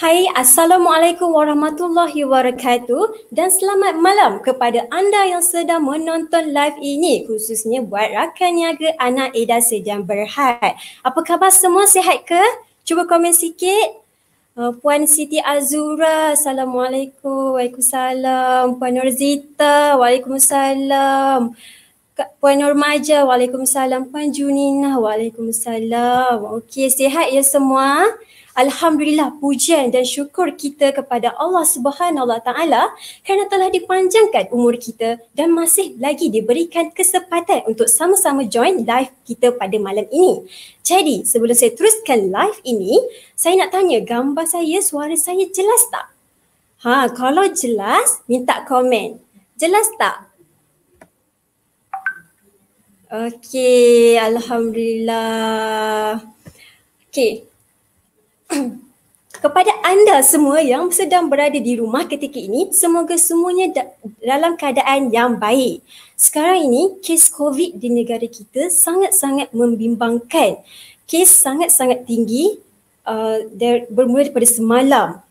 Hai, Assalamualaikum warahmatullahi wabarakatuh dan selamat malam kepada anda yang sedang menonton live ini, khususnya buat rakan niaga anak Eda Sejam Berhad. Apa khabar semua, sihat ke? Cuba komen sikit. Puan Siti Azura, Assalamualaikum. Waalaikumsalam. Puan Nurzita, Waalaikumsalam. Puan Normaja, Waalaikumsalam. Puan Junina, Waalaikumsalam. Okey, sihat ya semua? Alhamdulillah, pujian dan syukur kita kepada Allah Subhanahu Wa Taala kerana telah dipanjangkan umur kita dan masih lagi diberikan kesempatan untuk sama-sama join live kita pada malam ini. Jadi, sebelum saya teruskan live ini, saya nak tanya gambar saya, suara saya jelas tak? Kalau jelas, minta komen. Jelas tak? Okey, Alhamdulillah. Okey. Kepada anda semua yang sedang berada di rumah ketika ini, semoga semuanya dalam keadaan yang baik. Sekarang ini, kes COVID di negara kita sangat-sangat membimbangkan. Kes sangat-sangat tinggi bermula daripada semalam.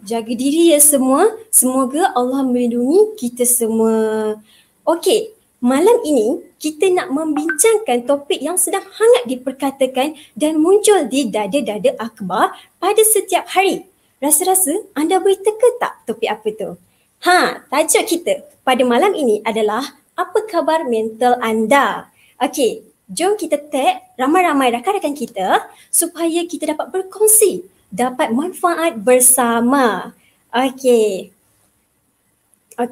Jaga diri ya semua. Semoga Allah melindungi kita semua. Okey. Malam ini kita nak membincangkan topik yang sedang hangat diperkatakan dan muncul di dada-dada akhbar pada setiap hari. Rasa-rasa anda boleh teka tak topik apa tu? Tajuk kita pada malam ini adalah apa khabar mental anda? Okey, jom kita tag ramai-ramai rakan-rakan kita supaya kita dapat berkongsi, dapat manfaat bersama. Okey,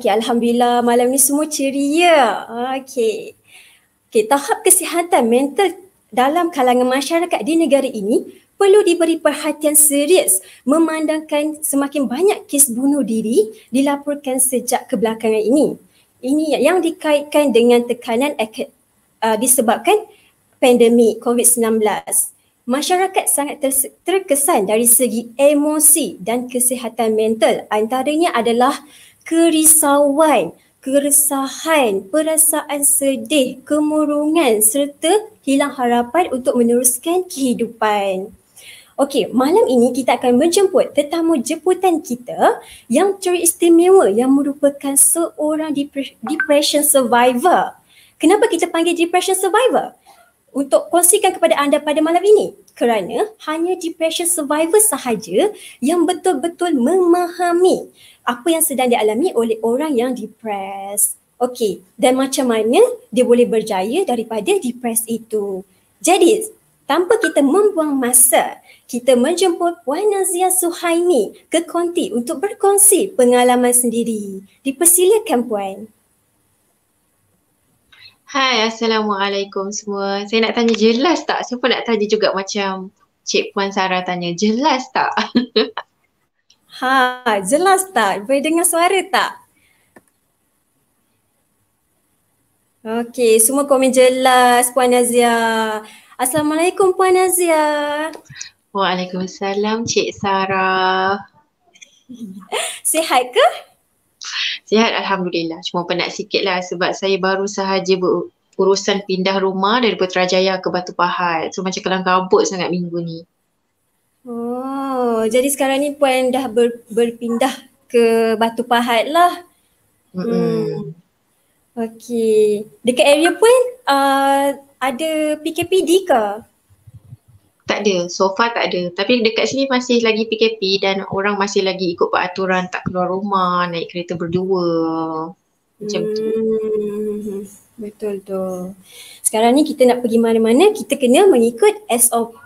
Alhamdulillah malam ni semua ceria. Okey, tahap kesihatan mental dalam kalangan masyarakat di negara ini perlu diberi perhatian serius memandangkan semakin banyak kes bunuh diri dilaporkan sejak kebelakangan ini. Ini yang dikaitkan dengan tekanan disebabkan pandemik COVID-19. Masyarakat sangat terkesan dari segi emosi dan kesihatan mental. Antaranya adalah kerisauan, keresahan, perasaan sedih, kemurungan serta hilang harapan untuk meneruskan kehidupan. Okey, malam ini kita akan menjemput tetamu jemputan kita yang teristimewa yang merupakan seorang depression survivor. Kenapa kita panggil depression survivor? Untuk kongsikan kepada anda pada malam ini kerana hanya depression survivor sahaja yang betul-betul memahami apa yang sedang dialami oleh orang yang depres. Okey, dan macam mana dia boleh berjaya daripada depres itu. Jadi, tanpa kita membuang masa, kita menjemput Puan Nazia Suhaimi ke konti untuk berkongsi pengalaman sendiri. Dipersilakan Puan. Hai, Assalamualaikum semua. Saya nak tanya jelas tak? Siapa nak tanya juga macam Cik Puan Sarah tanya, jelas tak? Jelas tak? Boleh dengar suara tak? Okey, semua komen jelas Puan Nazia. Assalamualaikum Puan Nazia. Waalaikumsalam Cik Sarah. Sihat ke? Sihat Alhamdulillah. Cuma penat sikit lah sebab saya baru sahaja berurusan pindah rumah dari Putrajaya ke Batu Pahat. So macam kelam kabut sangat minggu ni. Oh, jadi sekarang ni Puan dah berpindah ke Batu Pahat lah. Okey. Dekat area Puan ada PKPD ke? Tak ada, so far tak ada. Tapi dekat sini masih lagi PKP dan orang masih lagi ikut peraturan tak keluar rumah, naik kereta berdua. Macam tu. Betul tu. Sekarang ni kita nak pergi mana-mana, kita kena mengikut SOP.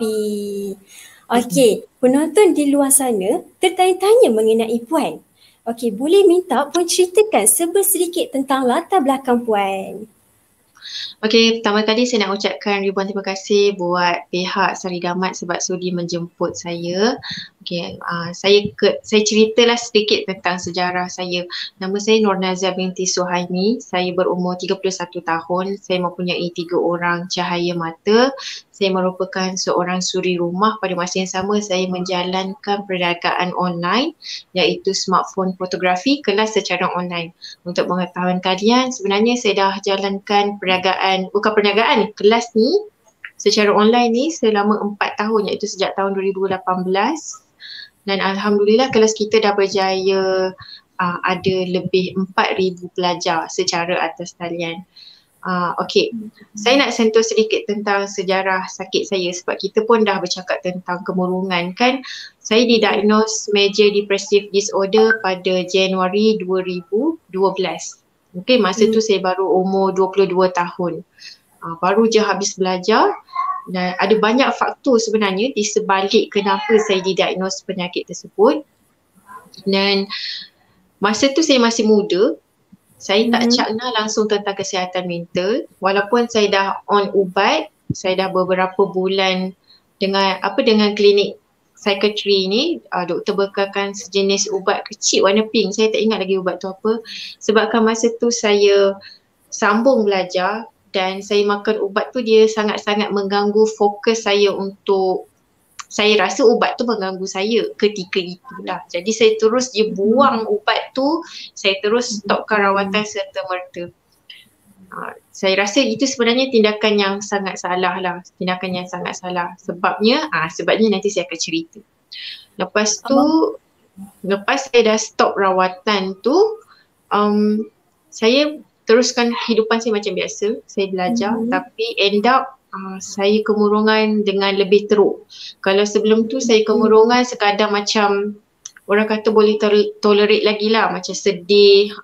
Okey, penonton di luar sana tertanya-tanya mengenai Puan. Okey, boleh minta Puan ceritakan sedikit tentang latar belakang Puan. Okey, pertama kali saya nak ucapkan ribuan terima kasih buat pihak Sari Damat sebab sudi menjemput saya. Okey, saya ceritalah sedikit tentang sejarah saya. Nama saya Nur Nazia binti Suhaimi. Saya berumur 31 tahun. Saya mempunyai 3 orang cahaya mata. Saya merupakan seorang suri rumah. Pada masa yang sama saya menjalankan perniagaan online iaitu smartphone fotografi kelas secara online. Untuk pengetahuan kalian, sebenarnya saya dah jalankan perniagaan kelas ni secara online ni selama 4 tahun iaitu sejak tahun 2018. Dan Alhamdulillah kelas kita dah berjaya ada lebih 4,000 pelajar secara atas talian. Okey, saya nak sentuh sedikit tentang sejarah sakit saya sebab kita pun dah bercakap tentang kemurungan kan. Saya didiagnose major depressive disorder pada Januari 2012. Mungkin masa tu saya baru umur 22 tahun. Baru je habis belajar dan ada banyak faktor sebenarnya di sebalik kenapa saya didiagnose penyakit tersebut. Dan masa tu saya masih muda. Saya tak cakna langsung tentang kesihatan mental walaupun saya dah on ubat, saya dah beberapa bulan dengan klinik psikiatri ni, doktor bekalkan sejenis ubat kecil warna pink, saya tak ingat lagi ubat tu apa, sebabkan masa tu saya sambung belajar dan saya makan ubat tu dia sangat-sangat mengganggu fokus saya untuk, saya rasa ubat tu mengganggu saya ketika itulah. Jadi saya terus je buang ubat tu, saya terus stopkan rawatan serta-merta. Saya rasa itu sebenarnya tindakan yang sangat salah lah. Tindakan yang sangat salah. Sebabnya nanti saya akan cerita. Lepas tu, lepas saya dah stop rawatan tu, saya teruskan kehidupan saya macam biasa. Saya belajar tapi end up saya kemurungan dengan lebih teruk. Kalau sebelum tu saya kemurungan sekadar macam orang kata boleh tolerate lagi lah, macam sedih,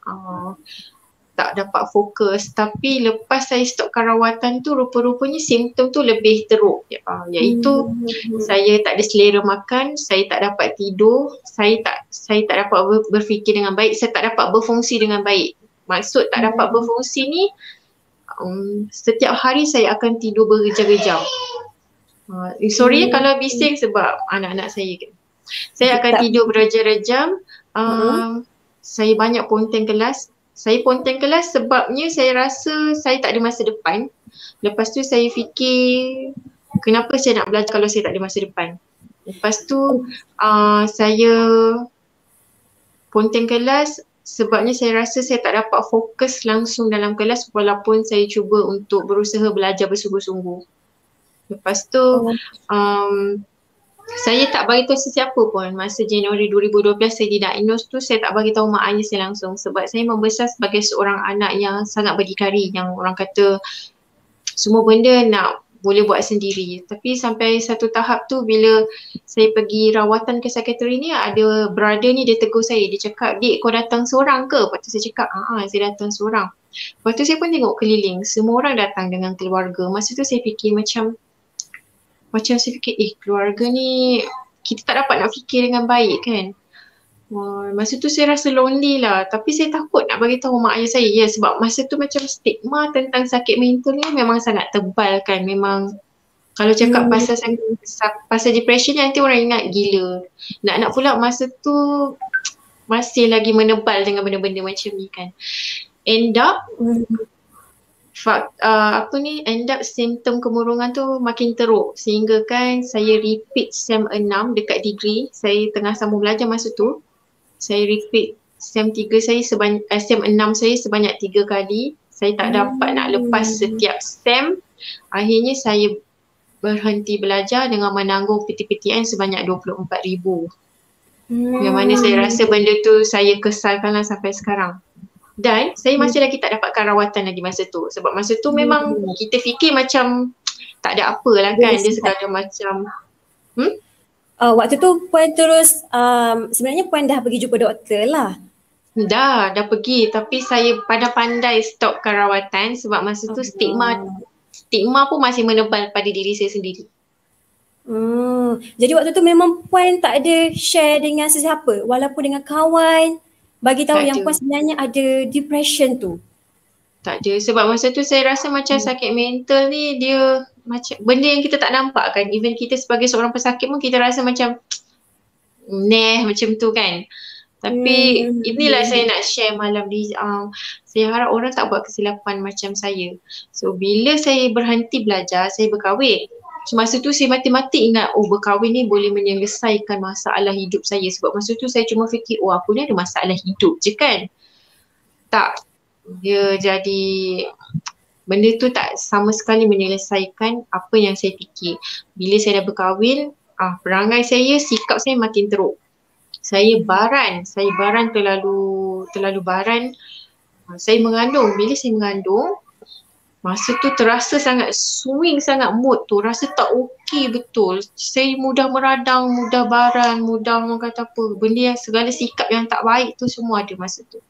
tak dapat fokus. Tapi lepas saya stopkan rawatan tu rupa-rupanya simptom tu lebih teruk, iaitu saya tak ada selera makan, saya tak dapat tidur, saya tak dapat berfikir dengan baik, saya tak dapat berfungsi dengan baik. Maksud tak dapat berfungsi ni, setiap hari saya akan tidur berjam-jam. Sorry kalau bising sebab anak-anak saya kan. Saya akan tidur berjam-jam. Saya banyak ponteng kelas. Saya ponteng kelas sebabnya saya rasa saya tak ada masa depan. Lepas tu saya fikir kenapa saya nak belajar kalau saya tak ada masa depan. Lepas tu saya ponteng kelas sebabnya saya rasa saya tak dapat fokus langsung dalam kelas walaupun saya cuba untuk berusaha belajar bersungguh-sungguh. Lepas tu saya tak bagi tahu sesiapa pun. Masa Januari 2012 saya didiagnose tu, saya tak bagi tahu mak ayah saya langsung sebab saya membesar sebagai seorang anak yang sangat berdikari, yang orang kata semua benda nak boleh buat sendiri. Tapi sampai satu tahap tu bila saya pergi rawatan ke psikiatri ni, ada brother ni dia tegur saya, dia cakap, "Dik, kau datang seorang ke?" Lepas tu saya cakap, saya datang seorang." Lepas tu saya pun tengok keliling, semua orang datang dengan keluarga. Masa tu saya fikir macam saya fikir keluarga ni kita tak dapat nak fikir dengan baik kan. Masa tu saya rasa lonely lah, tapi saya takut nak bagi tahu mak ayah saya. Ya, sebab masa tu macam stigma tentang sakit mental ni memang sangat tebal kan. Memang kalau cakap pasal depression ni nanti orang ingat gila. Nak pula masa tu masih lagi menebal dengan benda-benda macam ni kan. End up simptom kemurungan tu makin teruk sehingga kan saya repeat SEM 6 dekat degree. Saya tengah sambung belajar masa tu. Saya repeat SEM 3 saya SEM 6 saya sebanyak 3 kali. Saya tak dapat nak lepas setiap SEM. Akhirnya saya berhenti belajar dengan menanggung PTPTN sebanyak 24,000. Yang mana saya rasa benda tu saya kesalkanlah sampai sekarang. Dan saya masih lagi tak dapatkan rawatan lagi masa tu. Sebab masa tu memang kita fikir macam tak ada apa lah kan. Dia sekadar macam waktu tu Puan terus sebenarnya Puan dah pergi jumpa doktor lah. Dah pergi, tapi saya pandai-pandai stopkan rawatan sebab masa tu stigma pun masih menebal pada diri saya sendiri. Jadi waktu tu memang Puan tak ada share dengan sesiapa walaupun dengan kawan, bagi tahu yang Puan sebenarnya ada depression tu? Tak ada, sebab masa tu saya rasa macam sakit mental ni dia macam benda yang kita tak nampak kan. Even kita sebagai seorang pesakit pun kita rasa macam macam tu kan. Tapi inilah saya nak share malam ni. Saya harap orang tak buat kesilapan macam saya. So bila saya berhenti belajar, saya berkahwin. So masa tu saya mati-mati ingat berkahwin ni boleh menyelesaikan masalah hidup saya. Sebab masa tu saya cuma fikir aku ni ada masalah hidup je kan. Tak, dia jadi benda tu tak sama sekali menyelesaikan apa yang saya fikir. Bila saya dah berkahwin, perangai saya, sikap saya makin teruk. Saya baran terlalu baran. Saya mengandung, bila saya mengandung, masa tu terasa sangat swing sangat mood tu, rasa tak okey betul. Saya mudah meradang, mudah baran, mudah orang kata apa, benda yang segala sikap yang tak baik tu semua ada masa tu.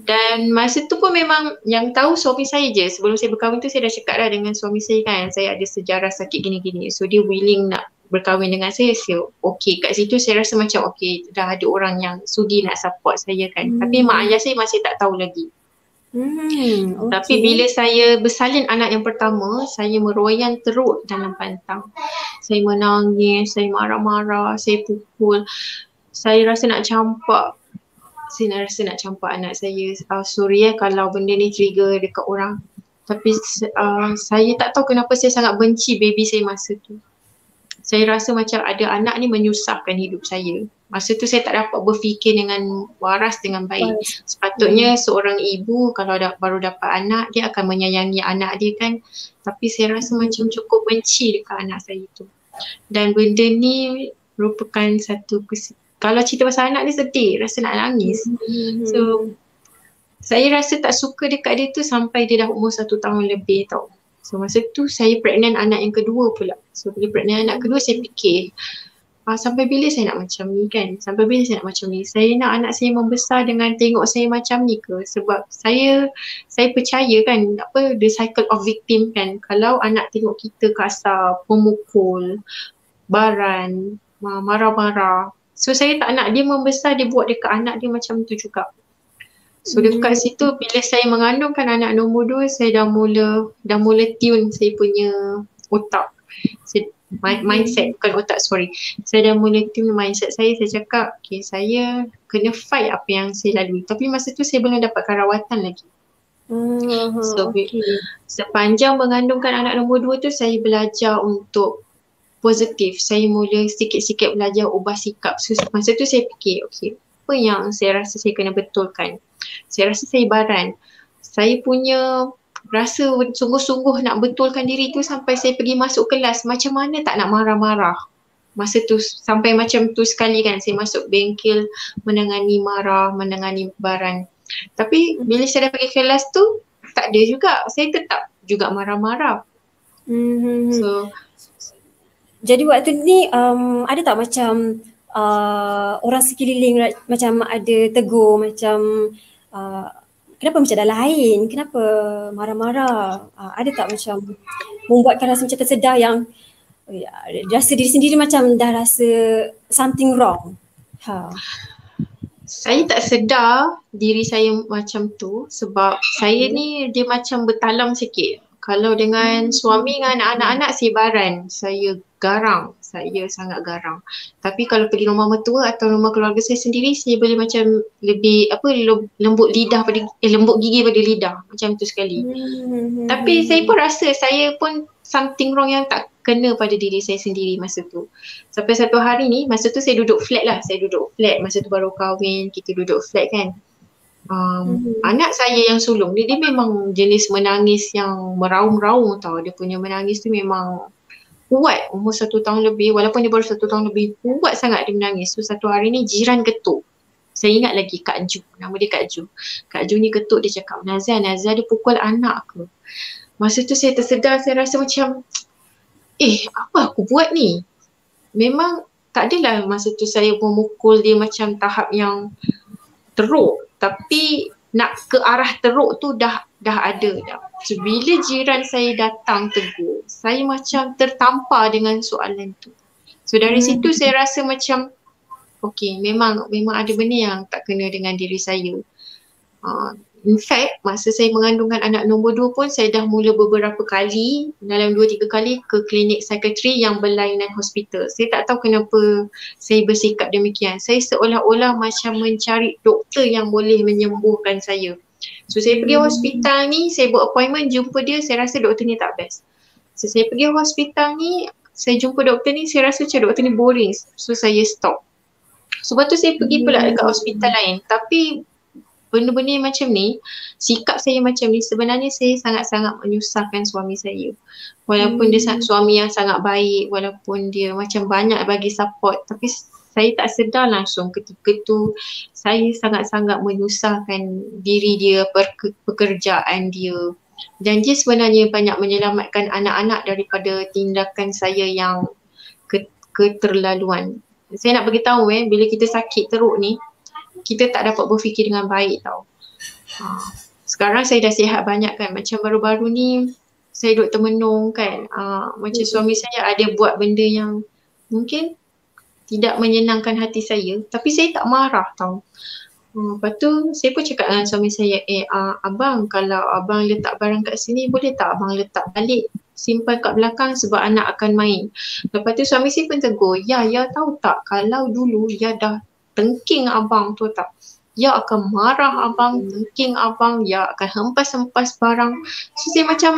Dan masa tu pun memang yang tahu suami saya je. Sebelum saya berkahwin tu saya dah cakap dah dengan suami saya kan, saya ada sejarah sakit gini-gini. So dia willing nak berkahwin dengan saya okey. Kat situ saya rasa macam okey, dah ada orang yang sudi nak support saya kan. Tapi mak ayah saya masih tak tahu lagi. Okay. Tapi bila saya bersalin anak yang pertama, saya meroyan teruk dalam pantang. Saya menangis, saya marah-marah, saya pukul. Saya rasa nak campak. Saya rasa nak campak anak saya. Sorry kalau benda ni trigger dekat orang. Tapi saya tak tahu kenapa saya sangat benci baby saya masa tu. Saya rasa macam ada anak ni menyusahkan hidup saya. Masa tu saya tak dapat berfikir dengan waras, dengan baik. Sepatutnya seorang ibu kalau baru dapat anak, dia akan menyayangi anak dia kan. Tapi saya rasa macam cukup benci dekat anak saya tu. Dan benda ni merupakan satu kalau cerita pasal anak ni sedih, rasa nak nangis. So saya rasa tak suka dekat dia tu sampai dia dah umur 1 tahun lebih tau. So masa tu saya pregnant anak yang kedua pula. So bila pregnant anak kedua saya fikir, sampai bila saya nak macam ni kan? Sampai bila saya nak macam ni? Saya nak anak saya membesar dengan tengok saya macam ni ke? Sebab saya percaya kan, the cycle of victim kan. Kalau anak tengok kita kasar, pemukul, baran, marah-marah. So saya tak nak dia membesar, dia buat dekat anak dia macam tu juga. So dekat situ bila saya mengandungkan anak nombor 2, saya dah mula tune saya punya otak. Mindset, bukan otak, sorry. Saya dah mula tune mindset saya cakap, okay, saya kena fight apa yang saya lalui. Tapi masa tu saya belum dapatkan rawatan lagi. So sepanjang mengandungkan anak nombor 2 tu, saya belajar untuk positif. Saya mula sikit-sikit belajar ubah sikap. So masa tu saya fikir, okay, apa yang saya rasa saya kena betulkan? Saya rasa saya baran. Saya punya rasa sungguh-sungguh nak betulkan diri tu sampai saya pergi masuk kelas. Macam mana tak nak marah-marah. Masa tu sampai macam tu sekali kan, saya masuk bengkel menangani marah, menangani baran. Tapi bila saya dah pergi kelas tu, tak ada juga. Saya tetap juga marah-marah. So jadi waktu ni ada tak macam orang sekeliling macam ada tegur macam kenapa macam dah lain, kenapa marah-marah, ada tak macam membuatkan rasa macam tersedar yang rasa diri sendiri macam dah rasa something wrong? Saya tak sedar diri saya macam tu sebab saya ni dia macam bertalam sikit. Kalau dengan suami dengan anak-anak saya baran, saya garang, saya sangat garang. Tapi kalau pergi rumah mertua atau rumah keluarga saya sendiri, saya boleh macam lebih lembut gigi pada lidah, macam tu sekali. Tapi saya pun rasa saya pun something wrong yang tak kena pada diri saya sendiri masa tu. Sampai satu hari ni, masa tu saya duduk flat lah, masa tu baru kahwin, kita duduk flat kan. Anak saya yang sulung dia memang jenis menangis yang meraung-raung tau. Dia punya menangis tu memang kuat. Umur 1 tahun lebih, walaupun dia baru 1 tahun lebih, kuat sangat dia menangis. So satu hari ni jiran ketuk. Saya ingat lagi Kak Ju, nama dia Kak Ju. Kak Ju ni ketuk, dia cakap, Nazia dia pukul anak aku. Masa tu saya tersedar, saya rasa macam apa aku buat ni? Memang tak adalah masa tu saya memukul dia macam tahap yang teruk. Tapi nak ke arah teruk tu dah ada dah. So, bila jiran saya datang tegur, saya macam tertampar dengan soalan tu. So dari situ saya rasa macam okay, memang ada benda yang tak kena dengan diri saya. In fact, masa saya mengandungkan anak nombor 2 pun saya dah mula beberapa kali, dalam 2-3 kali ke klinik psikiatri yang berlainan hospital. Saya tak tahu kenapa saya bersikap demikian. Saya seolah-olah macam mencari doktor yang boleh menyembuhkan saya. So saya pergi hospital ni, saya buat appointment jumpa dia, saya rasa doktor ni tak best. So saya pergi hospital ni, saya jumpa doktor ni, saya rasa macam doktor ni boring. So saya stop. Sebab tu saya pergi pula dekat hospital lain. Tapi benda-benda macam ni, sikap saya macam ni, sebenarnya saya sangat-sangat menyusahkan suami saya. Walaupun dia suami yang sangat baik, walaupun dia macam banyak bagi support, tapi saya tak sedar langsung ketika tu saya sangat-sangat menyusahkan diri dia, pekerjaan dia. Dan dia sebenarnya banyak menyelamatkan anak-anak daripada tindakan saya yang keterlaluan. Saya nak beritahu bila kita sakit teruk ni, kita tak dapat berfikir dengan baik tau. Sekarang saya dah sihat banyak kan, macam baru-baru ni saya duduk termenung kan, macam suami saya ada buat benda yang mungkin tidak menyenangkan hati saya, tapi saya tak marah tau. Lepas tu saya pun cakap dengan suami saya, abang kalau abang letak barang kat sini boleh tak abang letak balik simpan kat belakang sebab anak akan main. Lepas tu suami saya pun tegur, ya tahu tak kalau dulu ya dah tengking abang tu tak, ya akan marah abang, tengking abang, ya akan hempas-hempas barang. So saya macam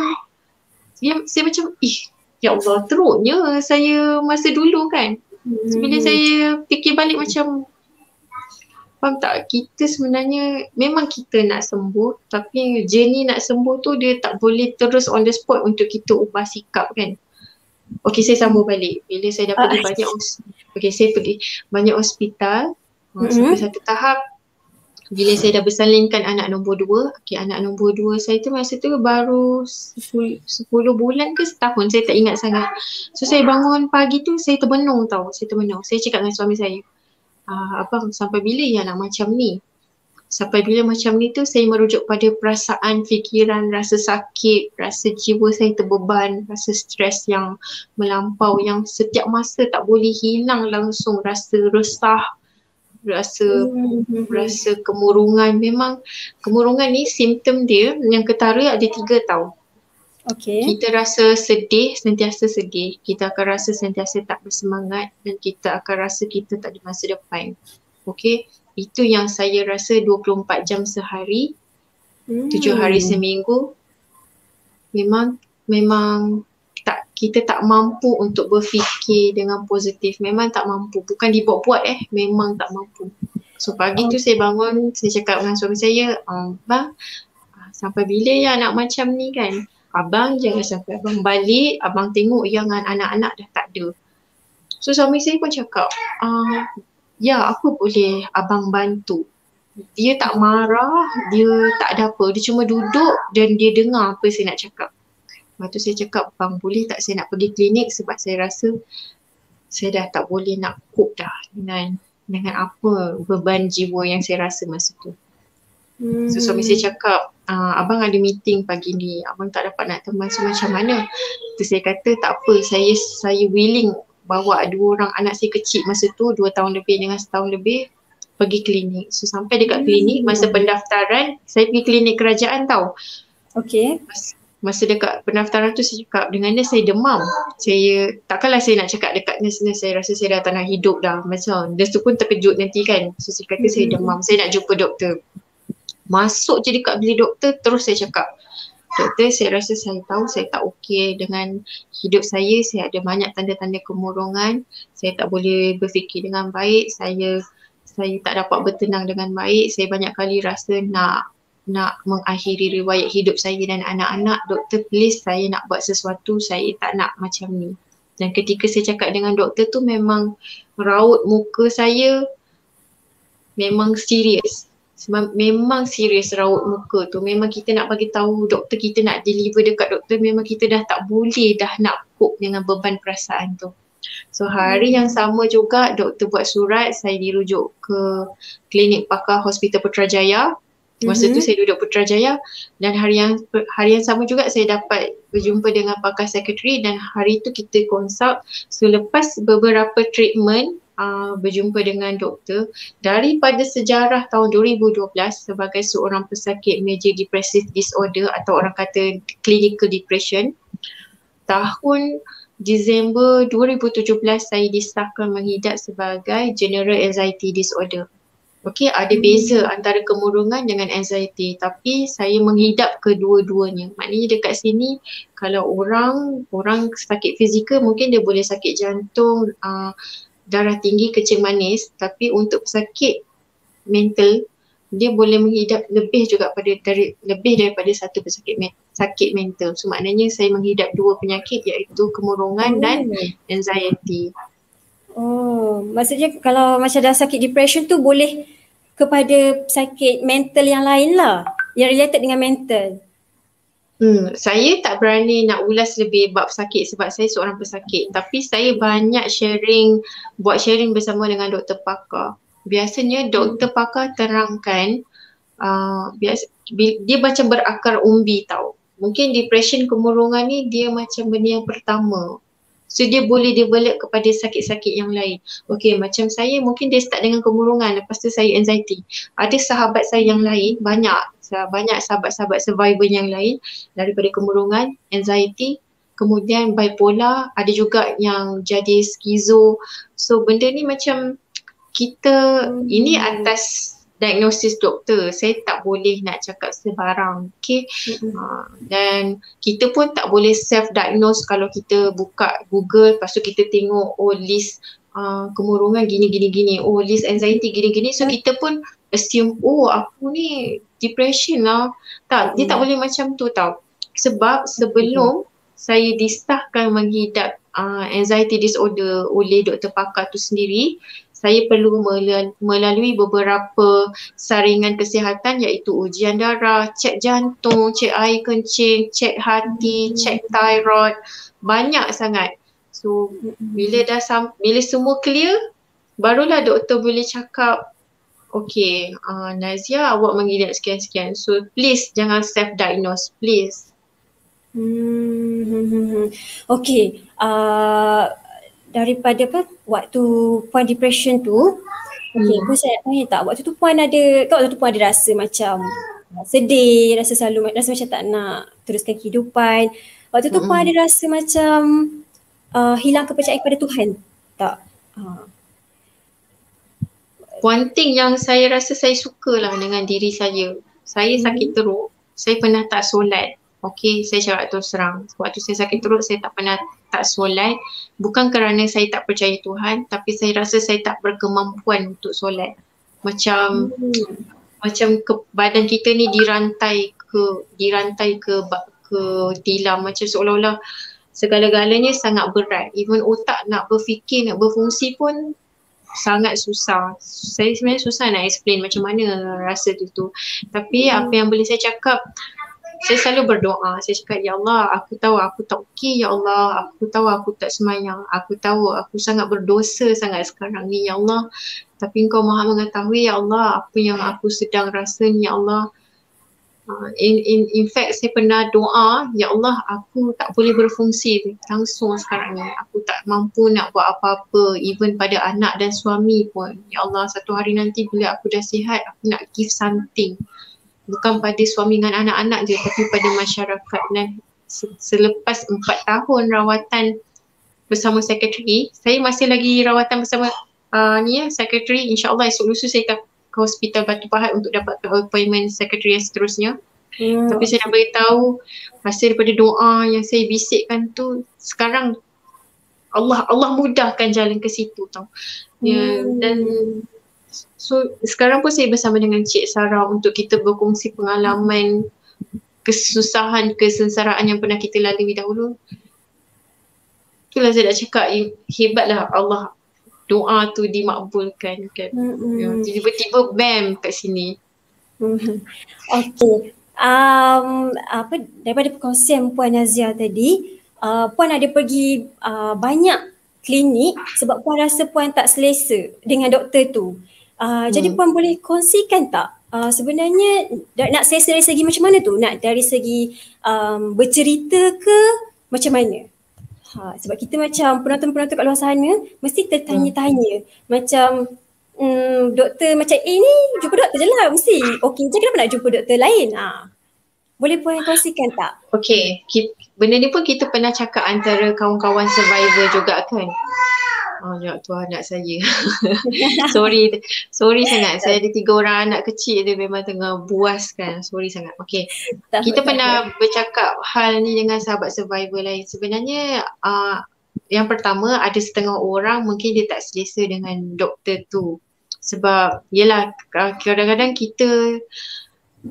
ya Allah, teruknya saya masa dulu kan. So, bila saya fikir balik macam, faham tak, kita sebenarnya memang kita nak sembuh, tapi journey nak sembuh tu dia tak boleh terus on the spot untuk kita ubah sikap kan. Okey, saya sambung balik. Bila saya dah pergi saya pergi banyak hospital, sampai satu tahap bila saya dah bersalinkan anak nombor 2. Anak nombor 2 saya tu masa tu baru 10 bulan ke setahun, saya tak ingat sangat. So saya bangun pagi tu saya termenung tau, saya cakap dengan suami saya, abang sampai bila ya nak macam ni? Sampai bila macam ni tu saya merujuk pada perasaan, fikiran, rasa sakit, rasa jiwa saya terbeban, rasa stres yang melampau yang setiap masa tak boleh hilang langsung, rasa resah, rasa kemurungan. Memang kemurungan ni simptom dia yang ketara ada 3 tau. Kita rasa sedih, sentiasa sedih. Kita akan rasa sentiasa tak bersemangat dan kita akan rasa kita tak ada masa depan. Itu yang saya rasa 24 jam sehari, 7 hari seminggu. Memang kita tak mampu untuk berfikir dengan positif. Memang tak mampu. Bukan dibuat-buat memang tak mampu. So pagi tu saya bangun, saya cakap dengan suami saya, bang, sampai bila ya nak macam ni kan? Abang jangan sampai abang balik, abang tengok yang anak-anak dah tak ada. So suami saya pun cakap, ya apa boleh abang bantu. Dia tak marah, dia tak ada apa, dia cuma duduk dan dia dengar apa saya nak cakap. Lepas tu saya cakap, bang boleh tak saya nak pergi klinik sebab saya rasa saya dah tak boleh nak cope dah dengan apa beban jiwa yang saya rasa masa tu. So suami saya cakap, abang ada meeting pagi ni, abang tak dapat nak teman, so macam mana? Tu saya kata tak apa, saya willing bawa 2 orang anak saya kecil masa tu 2 tahun lebih dengan setahun lebih pergi klinik. So sampai dekat klinik masa pendaftaran, saya pergi klinik kerajaan tau. Masa dekat pendaftaran tu saya cakap dengan nurse saya demam. Takkanlah saya nak cakap dekat nurse saya rasa saya dah tak nak hidup dah. Macam nurse tu pun terkejut nanti kan. So saya kata saya demam, saya nak jumpa doktor. Masuk je dekat bilik doktor, terus saya cakap, doktor saya rasa saya tahu saya tak okey dengan hidup saya ada banyak tanda-tanda kemurungan, saya tak boleh berfikir dengan baik, saya tak dapat bertenang dengan baik, saya banyak kali rasa nak mengakhiri riwayat hidup saya dan anak-anak. Doktor please saya nak buat sesuatu, saya tak nak macam ni. Dan ketika saya cakap dengan doktor tu memang raut muka saya memang serius. Memang serius raut muka tu. Memang kita nak bagi tahu doktor, kita nak deliver dekat doktor, memang kita dah tak boleh dah nak cope dengan beban perasaan tu. So hari yang sama juga doktor buat surat, saya dirujuk ke klinik pakar Hospital Putrajaya. Masa tu saya duduk Putrajaya dan hari yang sama juga saya dapat berjumpa dengan pakar sekretari dan hari tu kita consult. So lepas beberapa treatment berjumpa dengan doktor, daripada sejarah tahun 2012 sebagai seorang pesakit major depressive disorder atau orang kata clinical depression, tahun Disember 2017 saya disahkan mengidap sebagai general anxiety disorder. Ada beza antara kemurungan dengan anxiety, tapi saya menghidap kedua-duanya. Maknanya dekat sini kalau orang sakit fizikal mungkin dia boleh sakit jantung, darah tinggi, kencing manis, tapi untuk pesakit mental dia boleh menghidap lebih daripada satu sakit mental. So maknanya saya menghidap 2 penyakit iaitu kemurungan dan anxiety. Oh, maksudnya kalau macam dah sakit depression tu boleh kepada sakit mental yang lain lah, yang related dengan mental. Saya tak berani nak ulas lebih bab sakit sebab saya seorang pesakit. Tapi saya banyak buat sharing bersama dengan doktor pakar. Biasanya doktor pakar terangkan dia macam berakar umbi tau. Mungkin depression kemurungan ni dia macam benda yang pertama. So dia boleh develop kepada sakit-sakit yang lain. Okay, macam saya mungkin dia start dengan kemurungan, lepas tu saya anxiety. Ada sahabat saya yang lain, banyak sahabat-sahabat survivor yang lain daripada kemurungan, anxiety, kemudian bipolar, ada juga yang jadi skizo. So benda ni macam ini atas diagnosis doktor, saya tak boleh nak cakap sebarang, okay? Dan kita pun tak boleh self-diagnose kalau kita buka Google, lepas tu kita tengok list kemurungan gini, list anxiety gini, so kita pun assume, aku ni depression lah. Tak, dia tak boleh macam tu tau. Sebab sebelum saya disahkan mengidap anxiety disorder oleh doktor pakar tu sendiri, saya perlu melalui beberapa saringan kesihatan iaitu ujian darah, cek jantung, cek air kencing, cek hati, cek thyroid, banyak sangat. So bila semua clear, barulah doktor boleh cakap, okay, Nazia, awak mengidap sekian-sekian. So please jangan self-diagnose, please. Okay, daripada waktu Puan depression tu, pun saya nak tanya tak, waktu tu Puan ada rasa macam sedih, rasa macam tak nak teruskan kehidupan. Waktu tu Puan ada rasa macam hilang kepercayaan kepada Tuhan tak? One thing yang saya rasa saya sukalah dengan diri saya sakit teruk, saya pernah tak solat. Okay, saya cakap terus terang, waktu saya sakit teruk saya tak pernah tak solat. Bukan kerana saya tak percaya Tuhan, tapi saya rasa saya tak berkemampuan untuk solat. Macam badan kita ni dirantai ke tilam, macam seolah-olah segala-galanya sangat berat. Even otak nak berfikir, nak berfungsi pun sangat susah. Saya sebenarnya susah nak explain macam mana rasa tu. Tapi apa yang boleh saya cakap, saya selalu berdoa. Saya cakap, ya Allah, aku tahu aku tak okey, ya Allah, aku tahu aku tak semayang, aku tahu aku sangat berdosa sangat sekarang ni, ya Allah, tapi Engkau Maha mengetahui, ya Allah, apa yang aku sedang rasa ni, ya Allah. In fact, saya pernah doa, ya Allah, aku tak boleh berfungsi langsung sekarang ni, aku tak mampu nak buat apa-apa, even pada anak dan suami pun. Ya Allah, satu hari nanti bila aku dah sihat, aku nak give something. Bukan pada suami dengan anak-anak je, tapi pada masyarakat. Dan selepas 4 tahun rawatan bersama sekretari, saya masih lagi rawatan bersama sekretari. InsyaAllah esok lusa saya ke Hospital Batu Pahat untuk dapat appointment sekretari yang seterusnya. Tapi saya nak beritahu, hasil daripada doa yang saya bisikkan tu, sekarang Allah mudahkan jalan ke situ tau. Dan so sekarang pun saya bersama dengan Cik Sarah untuk kita berkongsi pengalaman kesusahan, kesengsaraan yang pernah kita lalui dahulu. Itulah saya nak cakap, hebatlah Allah, doa tu dimakbulkan kan. Tiba-tiba bam kat sini. Okay. Daripada perkongsian Puan Nazia tadi, Puan ada pergi banyak klinik sebab Puan rasa Puan tak selesa dengan doktor tu. Jadi Puan boleh kongsikan tak sebenarnya nak selesa dari segi macam mana tu? Nak dari segi bercerita ke macam mana? Sebab kita macam penonton-penonton kat luar sana mesti tertanya-tanya macam doktor macam ni jumpa doktor je lah mesti. Okey je, kenapa nak jumpa doktor lain? Boleh Puan kongsikan tak? Okey, benda ni pun kita pernah cakap antara kawan-kawan survivor juga kan. Ya Tuhan, anak saya. Sorry sangat. Saya ada 3 orang anak kecil, dia memang tengah buas kan. Sorry sangat. Okey. Kita pernah bercakap hal ni dengan sahabat survivor lain. Sebenarnya yang pertama, ada setengah orang mungkin dia tak selesa dengan doktor tu. Sebab yelah kadang-kadang kita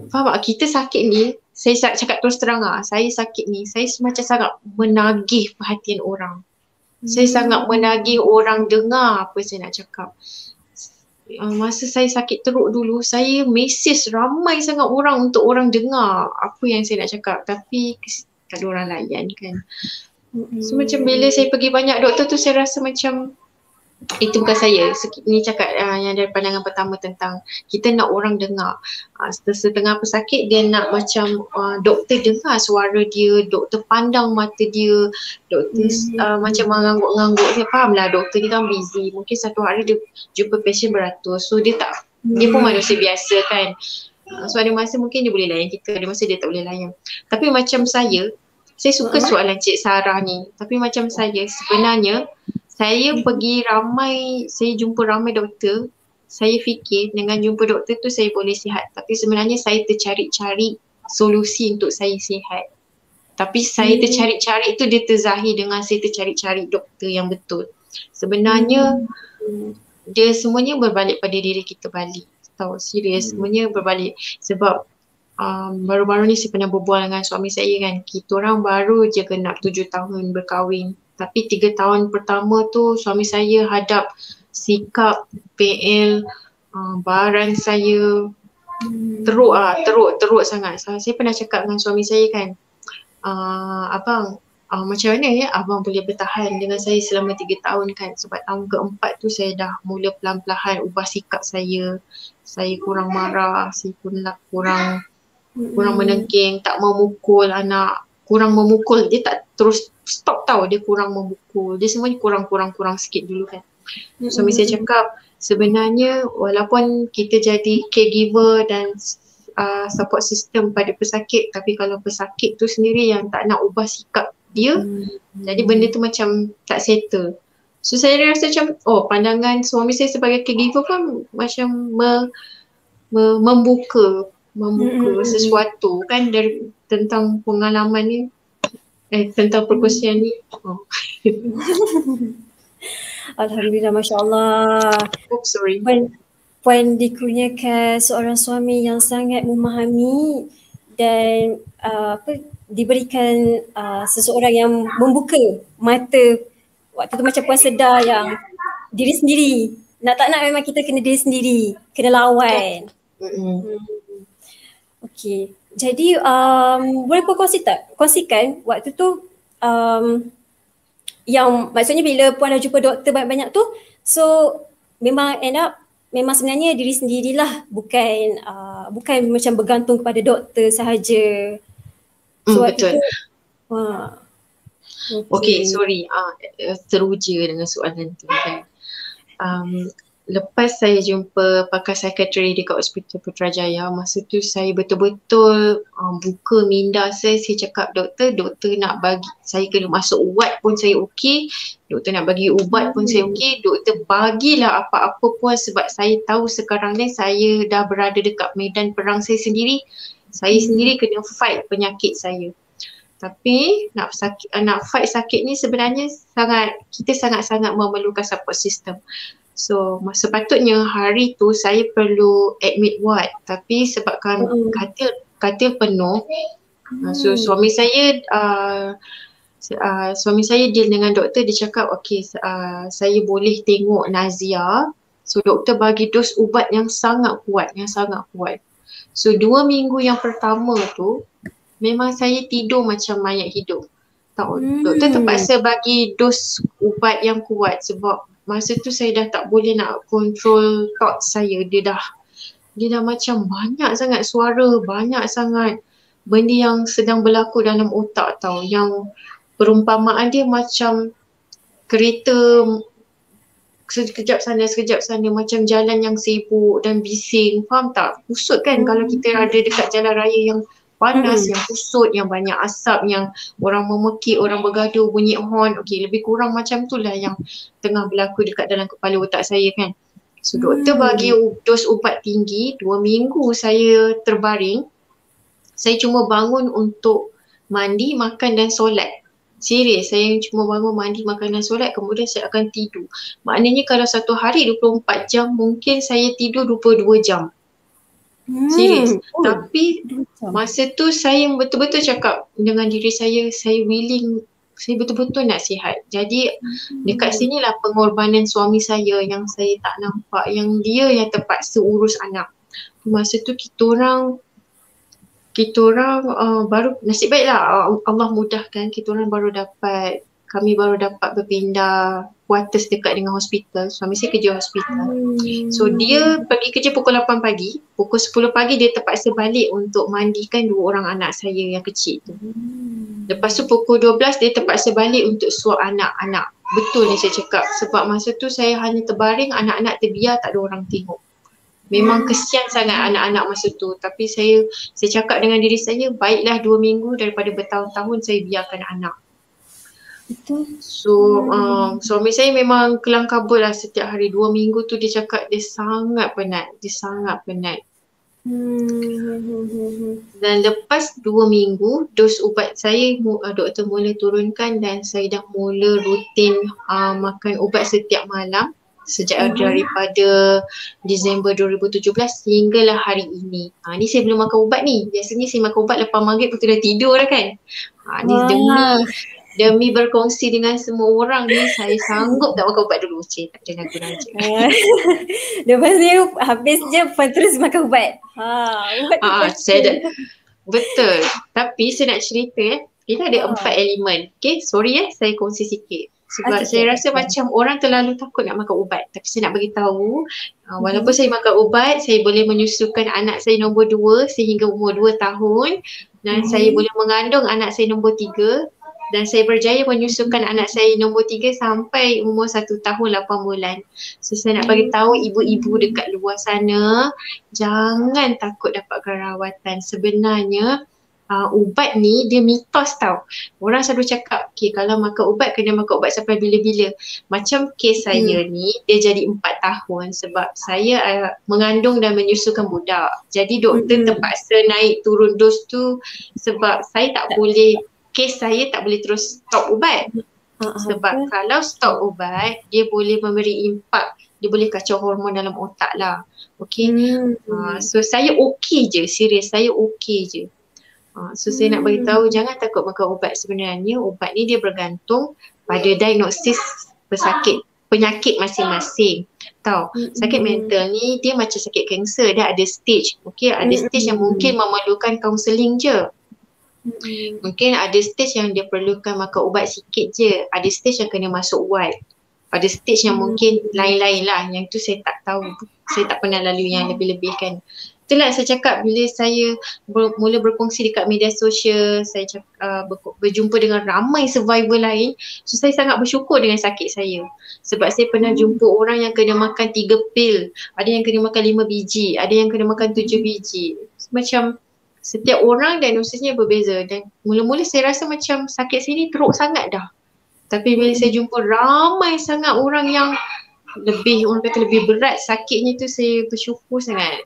faham tak, kita sakit ni, saya cakap terus terang saya sakit ni, saya macam sangat menagih perhatian orang. Saya sangat menagih orang dengar apa saya nak cakap. Masa saya sakit teruk dulu, saya mesej ramai sangat orang untuk orang dengar apa yang saya nak cakap. Tapi tak ada orang layan kan. So macam bila saya pergi banyak doktor tu, saya rasa macam itu bukan saya. Ni cakap yang dari pandangan pertama tentang kita nak orang dengar. Setengah pesakit dia nak macam doktor dengar suara dia, doktor pandang mata dia, doktor macam mengangguk-angguk. Saya faham lah doktor ni kan busy. Mungkin satu hari dia jumpa pasien beratus. So dia tak, dia pun manusia biasa kan. So ada masa mungkin dia boleh layan kita, ada masa dia tak boleh layan. Tapi macam saya suka soalan Cik Sarah ni. Tapi macam saya sebenarnya, saya pergi ramai, saya jumpa ramai doktor. Saya fikir dengan jumpa doktor tu saya boleh sihat. Tapi sebenarnya saya tercari-cari solusi untuk saya sihat. Tapi saya tercari-cari tu dia terzahir dengan saya tercari-cari doktor yang betul. Sebenarnya dia semuanya berbalik pada diri kita balik. Tahu serius, semuanya berbalik. Sebab baru-baru ni saya pernah berbual dengan suami saya kan. Kita orang baru je genap 7 tahun berkahwin. Tapi 3 tahun pertama tu suami saya hadap sikap PL, baran saya teruk sangat. Saya pernah cakap dengan suami saya kan, abang macam mana ya abang boleh bertahan dengan saya selama 3 tahun kan. Sebab tahun keempat tu saya dah mula pelan-pelan ubah sikap saya. Saya kurang marah, saya kurang menengking, tak memukul anak, kurang memukul. Dia tak terus stop tau, dia kurang memukul. Dia semuanya kurang sikit dulu kan. Suami saya cakap sebenarnya walaupun kita jadi caregiver dan support system pada pesakit, tapi kalau pesakit tu sendiri yang tak nak ubah sikap dia, jadi benda tu macam tak settle. So saya rasa macam pandangan suami saya sebagai caregiver pun macam membuka sesuatu kan dari tentang pengalaman ni, tentang perkongsian ni. Alhamdulillah, Masya Allah. Sorry. Puan dikurniakan seorang suami yang sangat memahami dan diberikan seseorang yang membuka mata. Waktu tu macam puan sedar yang diri sendiri, nak tak nak memang kita kena diri sendiri, kena lawan. Okey. Jadi boleh puan kongsikan waktu tu yang maksudnya bila puan dah jumpa doktor banyak-banyak tu, so memang end up memang sebenarnya diri sendirilah, bukan macam bergantung kepada doktor sahaja. So betul. Okay, sorry. Teruja dengan soalan tu kan. Lepas saya jumpa pakar psikiatri dekat Hospital Putrajaya, masa tu saya betul-betul buka minda saya cakap doktor nak bagi saya kena masuk ward pun saya okey, doktor nak bagi ubat pun saya okey, doktor bagilah apa-apa pun, sebab saya tahu sekarang ni saya dah berada dekat medan perang saya sendiri. Saya sendiri kena fight penyakit saya. Tapi nak fight sakit ni sebenarnya kita sangat-sangat memerlukan support system. So sepatutnya hari tu saya perlu admit ward, tapi sebabkan katil penuh, so suami saya deal dengan doktor. Dia cakap saya boleh tengok Nazia. So doktor bagi dos ubat yang sangat kuat. So 2 minggu yang pertama tu memang saya tidur macam mayat hidup. Doktor terpaksa bagi dos ubat yang kuat sebab masa tu saya dah tak boleh nak control thought saya. Dia dah macam banyak sangat suara, banyak sangat benda yang sedang berlaku dalam otak tau. Yang perumpamaan dia macam kereta sekejap sana, macam jalan yang sibuk dan bising. Faham tak? Pusut kan kalau kita ada dekat jalan raya yang panas, yang pusut, yang banyak asap, yang orang memekik, orang bergaduh, bunyi horn. Lebih kurang macam tu lah yang tengah berlaku dekat dalam kepala otak saya kan. So doktor bagi dos ubat tinggi. 2 minggu saya terbaring. Saya cuma bangun untuk mandi, makan dan solat. Serius, saya cuma bangun, mandi, makan dan solat, kemudian saya akan tidur. Maknanya kalau satu hari 24 jam, mungkin saya tidur 22 jam. Serius. Tapi masa tu saya betul-betul cakap dengan diri saya willing Saya betul-betul nak sihat. Jadi dekat sinilah pengorbanan suami saya yang saya tak nampak, yang dia yang terpaksa urus anak. Masa tu kita orang baru nasib baiklah Allah mudahkan, kami baru dapat berpindah quarters dekat dengan hospital. Suami saya kerja hospital. So dia pergi kerja pukul 8 pagi, pukul 10 pagi dia terpaksa balik untuk mandikan 2 orang anak saya yang kecil tu. Lepas tu pukul 12 dia terpaksa balik untuk suap anak-anak. Betul ni saya cakap, sebab masa tu saya hanya terbaring, anak-anak terbiar, tak ada orang tengok. Memang kesian sangat anak-anak masa tu. Tapi saya cakap dengan diri saya, baiklah 2 minggu daripada bertahun-tahun saya biarkan anak. Betul. So suami saya memang kelang kabut lah setiap hari. 2 minggu tu dia cakap dia sangat penat. Dan lepas 2 minggu dos ubat saya doktor mula turunkan dan saya dah mula rutin makan ubat setiap malam sejak daripada Disember 2017 sehinggalah hari ini. Ni saya belum makan ubat ni. Biasanya saya makan ubat lepas maghrib betul dah tidur dah kan. Ni demi berkongsi dengan semua orang ni, saya sanggup tak makan ubat dulu. Tak ada guna je. Lepas ni habis je terus makan ubat. Saya dah, betul. Tapi saya nak cerita kita ada 4 elemen. Okay, sorry saya kongsi sikit. Sebab saya rasa macam orang terlalu takut nak makan ubat. Tapi saya nak bagi tahu, walaupun saya makan ubat, saya boleh menyusukan anak saya nombor 2 sehingga umur 2 tahun. Dan saya boleh mengandung anak saya nombor 3. Dan saya berjaya menyusukan anak saya nombor 3 sampai umur 1 tahun 8 bulan. So saya nak bagi tahu ibu-ibu dekat luar sana, jangan takut dapatkan rawatan. Sebenarnya ubat ni dia mitos tau. Orang selalu cakap, okay, kalau makan ubat kena makan ubat sampai bila-bila. Macam kes saya ni, dia jadi 4 tahun sebab saya mengandung dan menyusukan budak. Jadi doktor terpaksa naik turun dos tu sebab saya tak boleh, kes saya tak boleh terus stop ubat. Sebab kalau stop ubat, dia boleh memberi impak, dia boleh kacau hormon dalam otak lah. Okay. So saya okey je, serius saya okey je. So saya nak beritahu jangan takut makan ubat. Sebenarnya ubat ni dia bergantung pada diagnosis penyakit masing-masing. Tahu, sakit mental ni dia macam sakit kanser, dia ada stage. Okay, ada stage yang mungkin memerlukan kaunseling je. Mungkin ada stage yang dia perlukan makan ubat sikit je. Ada stage yang kena masuk ward. Ada stage yang mungkin lain-lain lah. Yang tu saya tak tahu. Saya tak pernah lalui yang lebih-lebih kan. Itulah saya cakap bila saya mula berkongsi dekat media sosial, saya berjumpa dengan ramai survivor lain. So saya sangat bersyukur dengan sakit saya. Sebab saya pernah jumpa orang yang kena makan 3 pil. Ada yang kena makan 5 biji. Ada yang kena makan 7 biji. Macam setiap orang diagnosisnya berbeza dan mula-mula saya rasa macam sakit saya ni teruk sangat dah. Tapi bila saya jumpa ramai sangat orang yang orang kata lebih berat sakitnya tu, saya bersyukur sangat.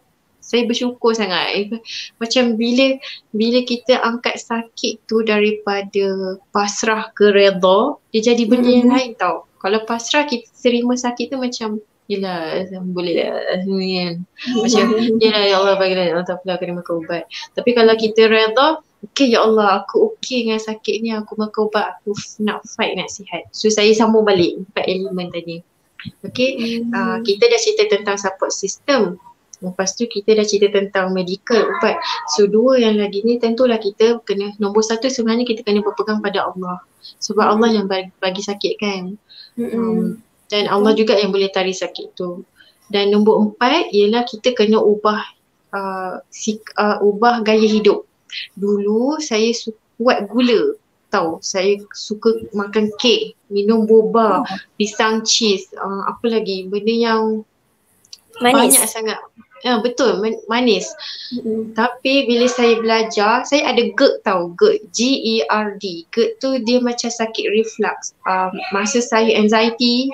Macam bila kita angkat sakit tu daripada pasrah ke redha, dia jadi benda yang lain tau. Kalau pasrah kita terima sakit tu macam yelah, boleh lah kan. Macam yelah ya Allah bagilah, ya Allah tak pula kena makan ubat. Tapi kalau kita redha, okay ya Allah aku okay dengan sakit ni, aku makan ubat, aku nak fight, nak sihat. So saya sambung balik 4 elemen tadi. Okay, kita dah cerita tentang support system. Lepas tu kita dah cerita tentang medical, ubat. So 2 yang lagi ni tentulah kita kena, nombor 1 sebenarnya kita kena berpegang pada Allah. Sebab Allah yang bagi sakit kan. Dan Allah juga yang boleh tarik sakit tu. Dan nombor 4 ialah kita kena ubah gaya hidup. Dulu saya kuat gula. Tahu, saya suka makan kek, minum boba, pisang cheese, apa lagi, benda yang manis. Banyak sangat. Ya betul, manis. Tapi bila saya belajar, saya ada GERD tau, GERD, G-E-R-D. GERD tu dia macam sakit reflux. Masa saya anxiety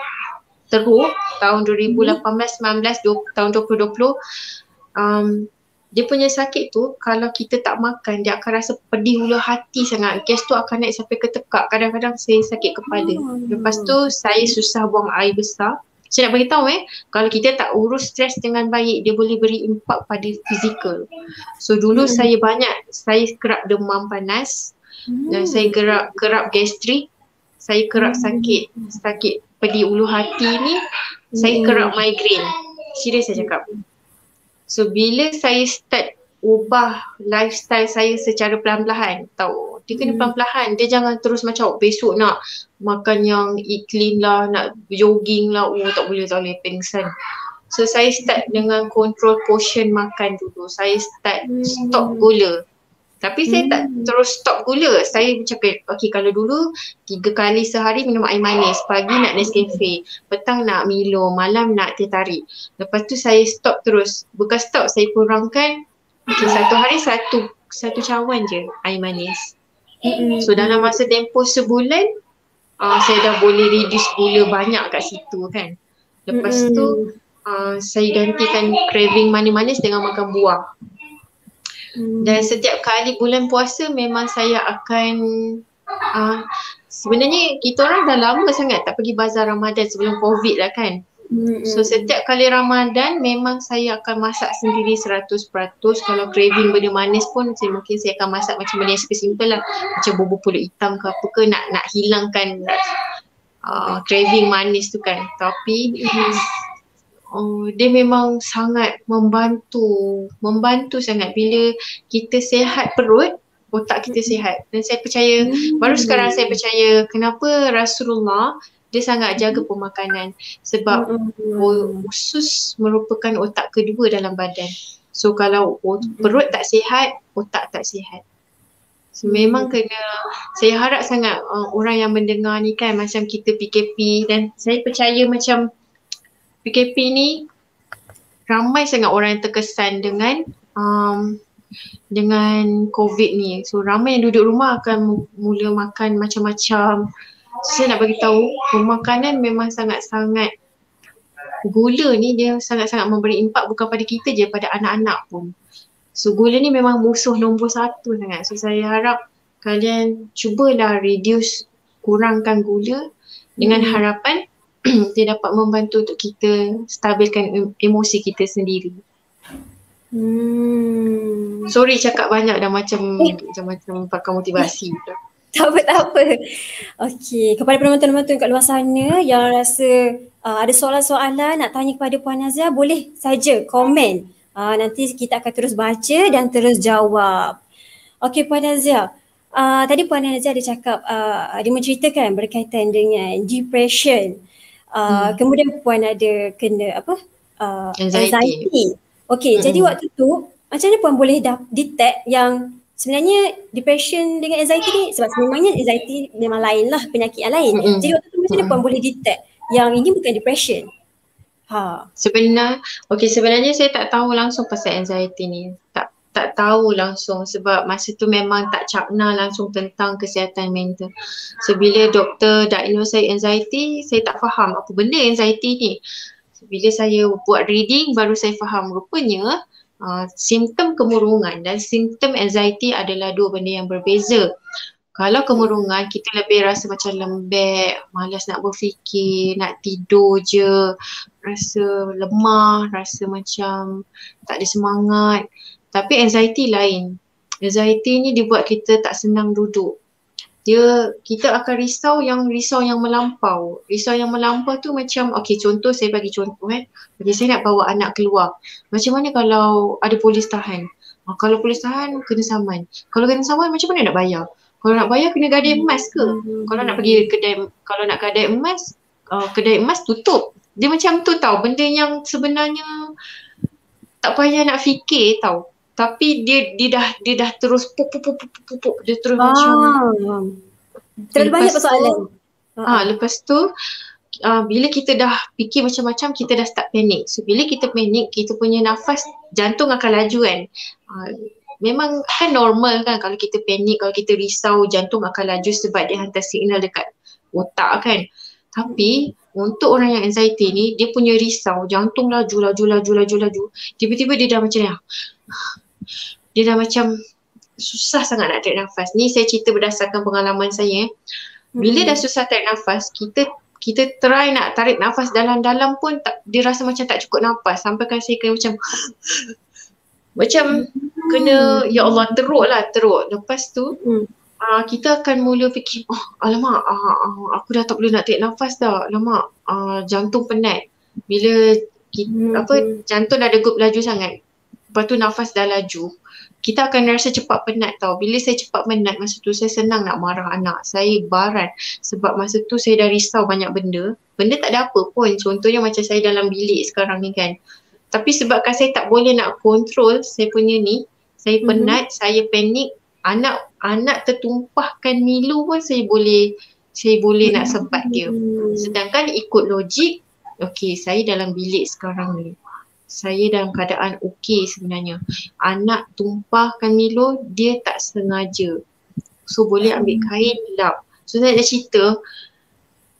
teruk tahun 2018, 19, tahun 2020, dia punya sakit tu kalau kita tak makan dia akan rasa pedih hulu hati sangat. Gas tu akan naik sampai ke tekak. Kadang-kadang saya sakit kepala. Lepas tu saya susah buang air besar. Saya nak beritahu kalau kita tak urus stres dengan baik, dia boleh beri impak pada fizikal. So dulu saya kerap demam panas dan saya kerap gastrik. saya kerap sakit pedi ulu hati ni, saya kerap migraine. Serius saya cakap. So bila saya start ubah lifestyle saya secara perlahan-lahan, tahu dia kena perlahan-lahan, dia jangan terus macam besok nak makan yang eat clean lah, nak jogging lah, tak boleh pengsan. So saya start dengan control portion makan dulu. Saya start stop gula. Tapi saya tak terus stop gula. Saya cakap, okay, kalau dulu 3 kali sehari minum air manis. Pagi nak Nescafe, petang nak Milo, malam nak teh tarik. Lepas tu saya stop terus. Bukan stop, saya kurangkan. Okay, satu hari satu cawan je air manis. So dalam masa tempoh sebulan, saya dah boleh reduce gula banyak kat situ kan. Lepas tu, saya gantikan craving manis-manis dengan makan buah. Dan setiap kali bulan puasa memang saya akan sebenarnya kita orang dah lama sangat tak pergi bazar Ramadan sebelum COVID lah kan. So setiap kali Ramadan memang saya akan masak sendiri 100%. Kalau craving benda manis pun mungkin saya akan masak macam benda yang simple lah, macam bubur pulut hitam ke apa ke, nak hilangkan craving manis tu kan. Tapi dia memang sangat membantu sangat bila kita sihat perut, otak kita sihat. Dan saya percaya, baru sekarang saya percaya kenapa Rasulullah dia sangat jaga pemakanan, sebab usus merupakan otak kedua dalam badan. So kalau perut tak sihat, otak tak sihat. So memang kena, saya harap sangat orang yang mendengar ni kan, macam kita PKP, dan saya percaya macam PKP ni ramai sangat orang yang terkesan dengan COVID ni. So ramai yang duduk rumah akan mula makan macam-macam. So, saya nak bagi tahu pemakanan memang sangat-sangat, gula ni dia sangat-sangat memberi impak bukan pada kita je, pada anak-anak pun. So gula ni memang musuh nombor 1 sangat. So saya harap kalian cubalah reduce, kurangkan gula dengan harapan dia dapat membantu untuk kita stabilkan emosi kita sendiri. Sorry cakap banyak dah macam pakai motivasi. Tak apa. Okey, kepada penonton-penonton kat luar sana yang rasa ada soalan-soalan nak tanya kepada Puan Nazia, boleh saja komen. Nanti kita akan terus baca dan terus jawab. Okey Puan Nazia, tadi Puan Nazia ada cakap, dia menceritakan berkaitan dengan depression. Kemudian Puan ada kena anxiety. Okey, jadi waktu tu macam mana Puan boleh detect yang sebenarnya depression dengan anxiety ni, sebab sebenarnya anxiety memang lain lah, penyakit yang lain. Jadi waktu tu macam mana Puan boleh detect yang ini bukan depression? Sebenarnya saya tak tahu langsung pasal anxiety ni. Tak tahu langsung sebab masa tu memang tak cakna langsung tentang kesihatan mental. So bila doktor diagnose saya anxiety, saya tak faham apa benda anxiety ni. So, bila saya buat reading baru saya faham rupanya simptom kemurungan dan simptom anxiety adalah 2 benda yang berbeza. Kalau kemurungan kita lebih rasa macam lembek, malas nak berfikir, nak tidur je, rasa lemah, rasa macam tak ada semangat. Tapi anxiety lain. Anxiety ni dia buat kita tak senang duduk. Kita akan risau yang melampau. Risau yang melampau tu macam, contoh, saya bagi contoh Okay, saya nak bawa anak keluar. Macam mana kalau ada polis tahan? Kalau polis tahan, kena saman. Kalau kena saman, macam mana nak bayar? Kalau nak bayar, kena gadai emas ke? Kalau nak pergi gadai emas, kedai emas tutup. Dia macam tu tau, benda yang sebenarnya tak payah nak fikir tau. Tapi dia dah terus pupuk, dia terus macam terlalu banyak persoalan. Lepas tu bila kita dah fikir macam-macam, kita dah start panik. So bila kita panik, kita punya nafas, jantung akan laju kan. Memang kan normal kan kalau kita panik, kalau kita risau, jantung akan laju sebab dia hantar signal dekat otak kan. Tapi untuk orang yang anxiety ni, dia punya risau, jantung laju. Tiba-tiba dia dah macam ni. Dia dah macam susah sangat nak tarik nafas. Ni saya cerita berdasarkan pengalaman saya. Bila dah susah tarik nafas, kita try nak tarik nafas dalam-dalam pun dia rasa macam tak cukup nafas. Sampai kan saya kena macam kena, ya Allah, teruk. Lepas tu kita akan mula fikir, oh alamak, aku dah tak boleh nak tarik nafas dah, alamak, jantung penat. Bila jantung dah degup laju sangat, lepas tu nafas dah laju, kita akan rasa cepat penat tau. Bila saya cepat penat, masa tu saya senang nak marah anak. Saya baran sebab masa tu saya dah risau banyak benda. Benda tak ada apa pun. Contohnya macam saya dalam bilik sekarang ni kan. Tapi sebabkan saya tak boleh nak kontrol saya punya ni, saya penat, saya panik, anak tertumpahkan Milo pun saya boleh nak sebat dia. Sedangkan ikut logik, okey, saya dalam bilik sekarang ni, saya dalam keadaan okey sebenarnya. Anak tumpahkan Milo, dia tak sengaja. So boleh ambil kain lap. So saya dah cerita,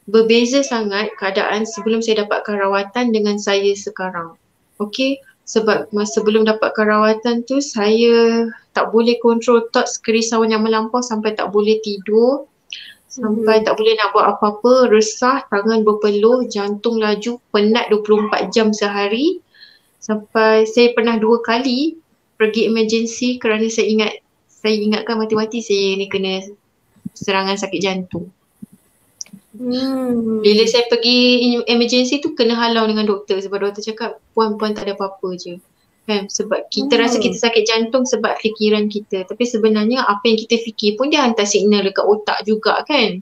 berbeza sangat keadaan sebelum saya dapatkan rawatan dengan saya sekarang. Okey, sebab masa sebelum dapatkan rawatan tu, saya tak boleh kontrol thoughts, kerisauan yang melampau sampai tak boleh tidur. Sampai tak boleh nak buat apa-apa, resah, tangan berpeluh, jantung laju, penat 24 jam sehari. Sampai saya pernah 2 kali pergi emergency kerana saya ingatkan mati-mati saya ni kena serangan sakit jantung. Bila saya pergi emergency tu kena halau dengan doktor sebab doktor cakap puan tak ada apa-apa je. Kan? Sebab kita rasa kita sakit jantung sebab fikiran kita. Tapi sebenarnya apa yang kita fikir pun dia hantar signal dekat otak juga kan.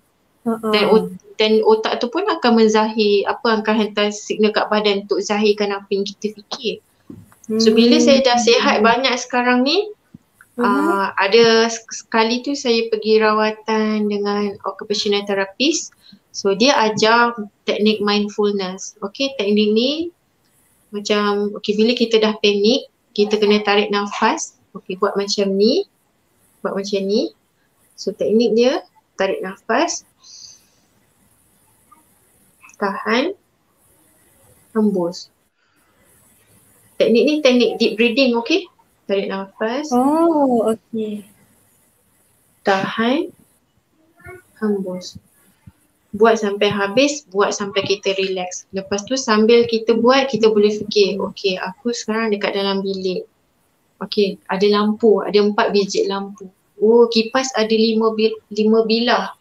Dan otak tu pun akan menzahir akan hantar signal kat badan untuk zahirkan apa yang kita fikir. So bila saya dah sihat banyak sekarang ni, ada sekali tu saya pergi rawatan dengan occupational therapist. So dia ajar teknik mindfulness. Okay, teknik ni macam bila kita dah panik, kita kena tarik nafas. Okay, buat macam ni. So teknik dia tarik nafas, tahan, hembus. Teknik ni teknik deep breathing, okay? Tarik nafas. Okay. Tahan, hembus. Buat sampai habis, buat sampai kita relax. Lepas tu sambil kita buat, kita boleh fikir, okay, aku sekarang dekat dalam bilik. Okay, ada lampu, ada 4 biji lampu. Oh, kipas ada 5 bilah.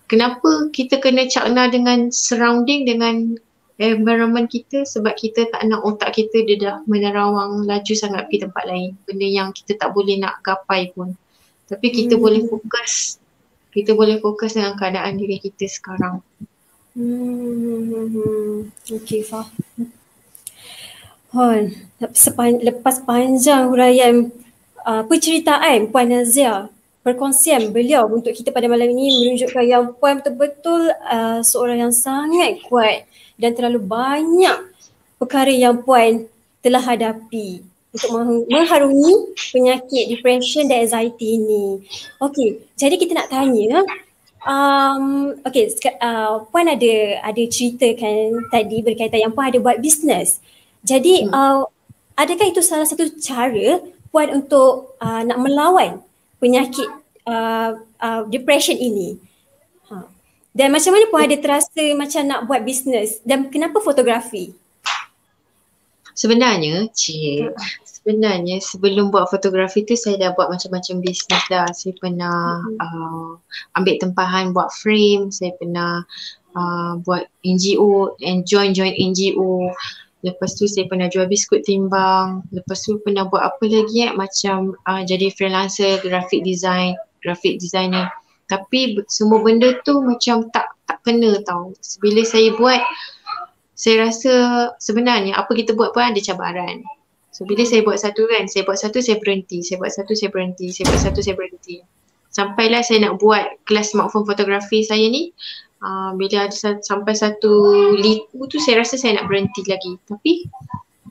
Kenapa kita kena cakna dengan surrounding, dengan environment kita? Sebab kita tak nak otak kita dia dah menerawang laju sangat pergi tempat lain. Benda yang kita tak boleh nak gapai pun. Tapi kita boleh fokus. Kita boleh fokus dengan keadaan diri kita sekarang. Okay, faham. Lepas panjang huraian penceritaan Puan Nazia, perkongsian beliau untuk kita pada malam ini menunjukkan yang Puan betul-betul seorang yang sangat kuat dan terlalu banyak perkara yang Puan telah hadapi untuk mengharungi penyakit depression dan anxiety ini. Okey, jadi kita nak tanya, Puan ada ceritakan tadi berkaitan yang Puan ada buat bisnes. Jadi adakah itu salah satu cara Puan untuk nak melawan penyakit depression ini? Dan macam mana Puan ada terasa macam nak buat bisnes dan kenapa fotografi? Sebenarnya sebelum buat fotografi tu saya dah buat macam-macam bisnes dah. Saya pernah ambil tempahan buat frame, saya pernah buat NGO and join NGO. Lepas tu saya pernah jual biskut timbang. Lepas tu pernah buat apa lagi macam jadi freelancer, graphic designer. Tapi semua benda tu macam tak kena tau. Bila saya buat, saya rasa sebenarnya apa kita buat pun ada cabaran. So bila saya buat satu kan, saya berhenti, saya buat satu, saya berhenti. Sampailah saya nak buat kelas smartphone fotografi saya ni, bila ada sampai satu liku tu saya rasa saya nak berhenti lagi. Tapi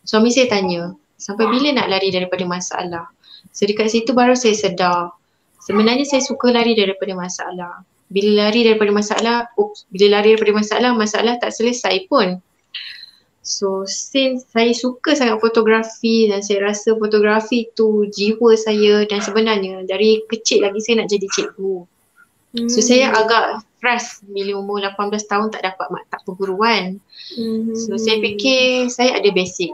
suami saya tanya, sampai bila nak lari daripada masalah? So dekat situ baru saya sedar, sebenarnya saya suka lari daripada masalah. Bila lari daripada masalah, masalah tak selesai pun. So since saya suka sangat fotografi dan saya rasa fotografi tu jiwa saya, dan sebenarnya dari kecil lagi saya nak jadi cikgu. So saya agak frust bila umur 18 tahun tak dapat maktab perguruan. So saya fikir saya ada basic.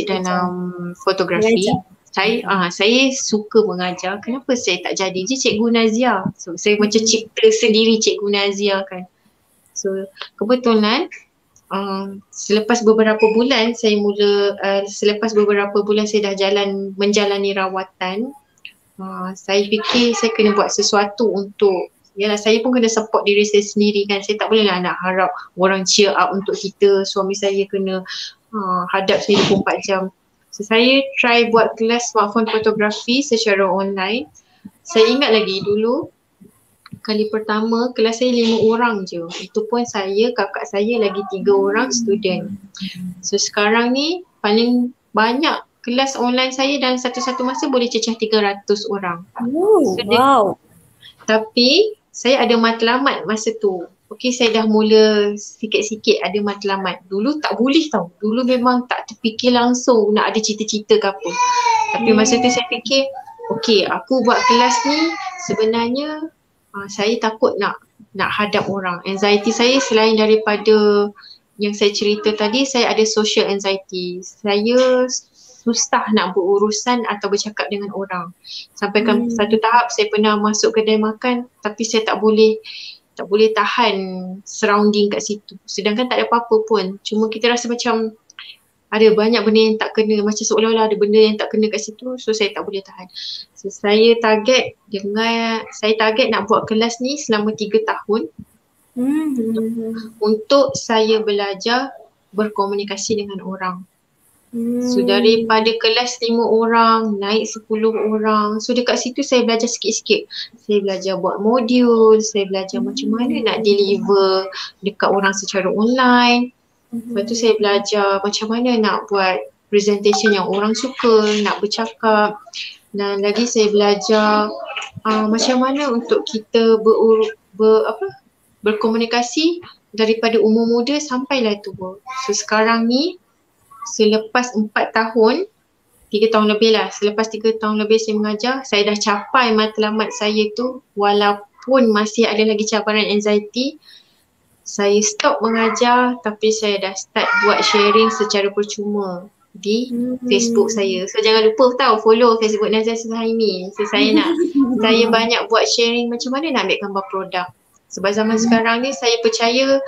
Dalam fotografi. Saya suka mengajar. Kenapa saya tak jadi je Cikgu Nazia? So saya macam cipta sendiri Cikgu Nazia kan. So kebetulan selepas beberapa bulan saya dah menjalani rawatan, saya fikir saya kena buat sesuatu untuk, yalah saya pun kena support diri saya sendiri kan. Saya tak boleh lah nak harap orang cheer up untuk kita. Suami saya kena hadap saya 24 jam. So saya try buat kelas smartphone fotografi secara online. Saya ingat lagi dulu kali pertama kelas saya 5 orang je. Itu pun saya, kakak saya lagi 3 orang student. So sekarang ni paling banyak kelas online saya dalam satu-satu masa boleh cecah 300 orang. So, wow. Tapi saya ada matlamat masa tu. Okey, saya dah mula sikit-sikit ada matlamat. Dulu tak boleh tau. Dulu memang tak terfikir langsung nak ada cita-cita ke apa. Tapi masa tu saya fikir, okey, aku buat kelas ni sebenarnya saya takut nak hadap orang. Anxiety saya selain daripada yang saya cerita tadi, saya ada social anxiety. Saya susah nak berurusan atau bercakap dengan orang. Sampaikan satu tahap saya pernah masuk kedai makan tapi saya tak boleh tahan surrounding kat situ. Sedangkan tak ada apa-apa pun. Cuma kita rasa macam ada banyak benda yang tak kena, macam seolah-olah ada benda yang tak kena kat situ. So saya tak boleh tahan. So saya target nak buat kelas ni selama 3 tahun untuk saya belajar berkomunikasi dengan orang. So daripada kelas 5 orang naik 10 orang. So dekat situ saya belajar sikit-sikit. Saya belajar buat modul, saya belajar macam mana nak deliver dekat orang secara online. Lepas tu saya belajar macam mana nak buat presentation yang orang suka, nak bercakap. Dan lagi saya belajar macam mana untuk kita berkomunikasi daripada umur muda sampailah tua. So sekarang ni selepas 4 tahun, 3 tahun lebih lah, selepas 3 tahun lebih saya mengajar, saya dah capai matlamat saya tu. Walaupun masih ada lagi cabaran anxiety, saya stop mengajar tapi saya dah start buat sharing secara percuma di Facebook saya. So jangan lupa follow Facebook Nazia Suhaimi. So saya banyak buat sharing macam mana nak ambil gambar produk. Sebab zaman sekarang ni saya percaya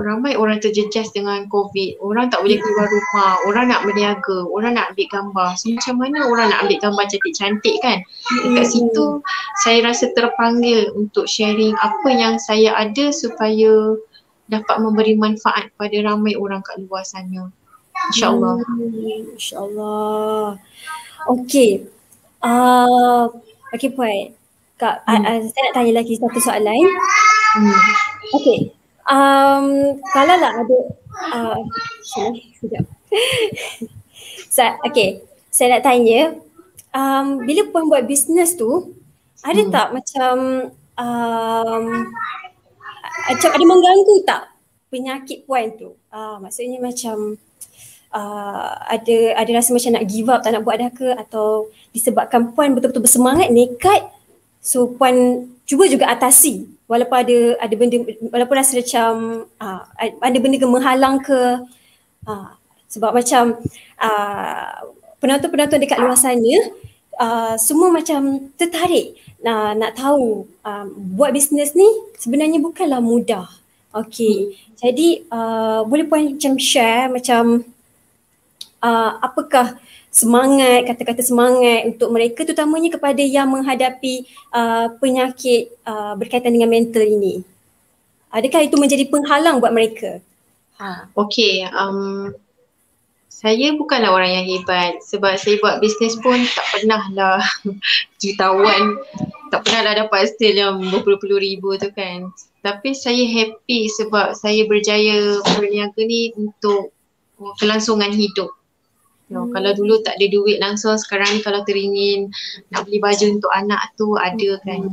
ramai orang terjejas dengan COVID. Orang tak boleh keluar rumah, orang nak berniaga, orang nak ambil gambar. So macam mana orang nak ambil gambar cantik-cantik kan? Dekat situ saya rasa terpanggil untuk sharing apa yang saya ada supaya dapat memberi manfaat pada ramai orang kat luar sana. InsyaAllah. InsyaAllah. Okey. Okey Puan. Kak, saya nak tanya lagi satu soalan. Okey. Kalau lah ada sekejap. Saya nak tanya, bila Puan buat bisnes tu, ada tak macam ada mengganggu tak penyakit Puan tu? Maksudnya macam ada rasa macam nak give up, tak nak buat dah ke, atau disebabkan Puan betul-betul bersemangat, nekat, so Puan cuba juga atasi walaupun ada benda, walaupun rasa macam ada benda ke menghalang ke, sebab macam penonton-penonton dekat luar sana semua macam tertarik nak tahu buat bisnes ni sebenarnya bukanlah mudah. Okey, jadi boleh Puan macam share macam apakah semangat, kata-kata semangat untuk mereka, terutamanya kepada yang menghadapi penyakit berkaitan dengan mental ini. Adakah itu menjadi penghalang buat mereka? Okey, saya bukanlah orang yang hebat sebab saya buat bisnes pun tak pernah lah jutawan, tak pernah lah dapat sale yang berpuluh-puluh ribu tu kan. Tapi saya happy sebab saya berjaya berniaga ni untuk kelangsungan hidup. Kalau dulu tak ada duit langsung, sekarang ni kalau teringin nak beli baju untuk anak tu ada kan.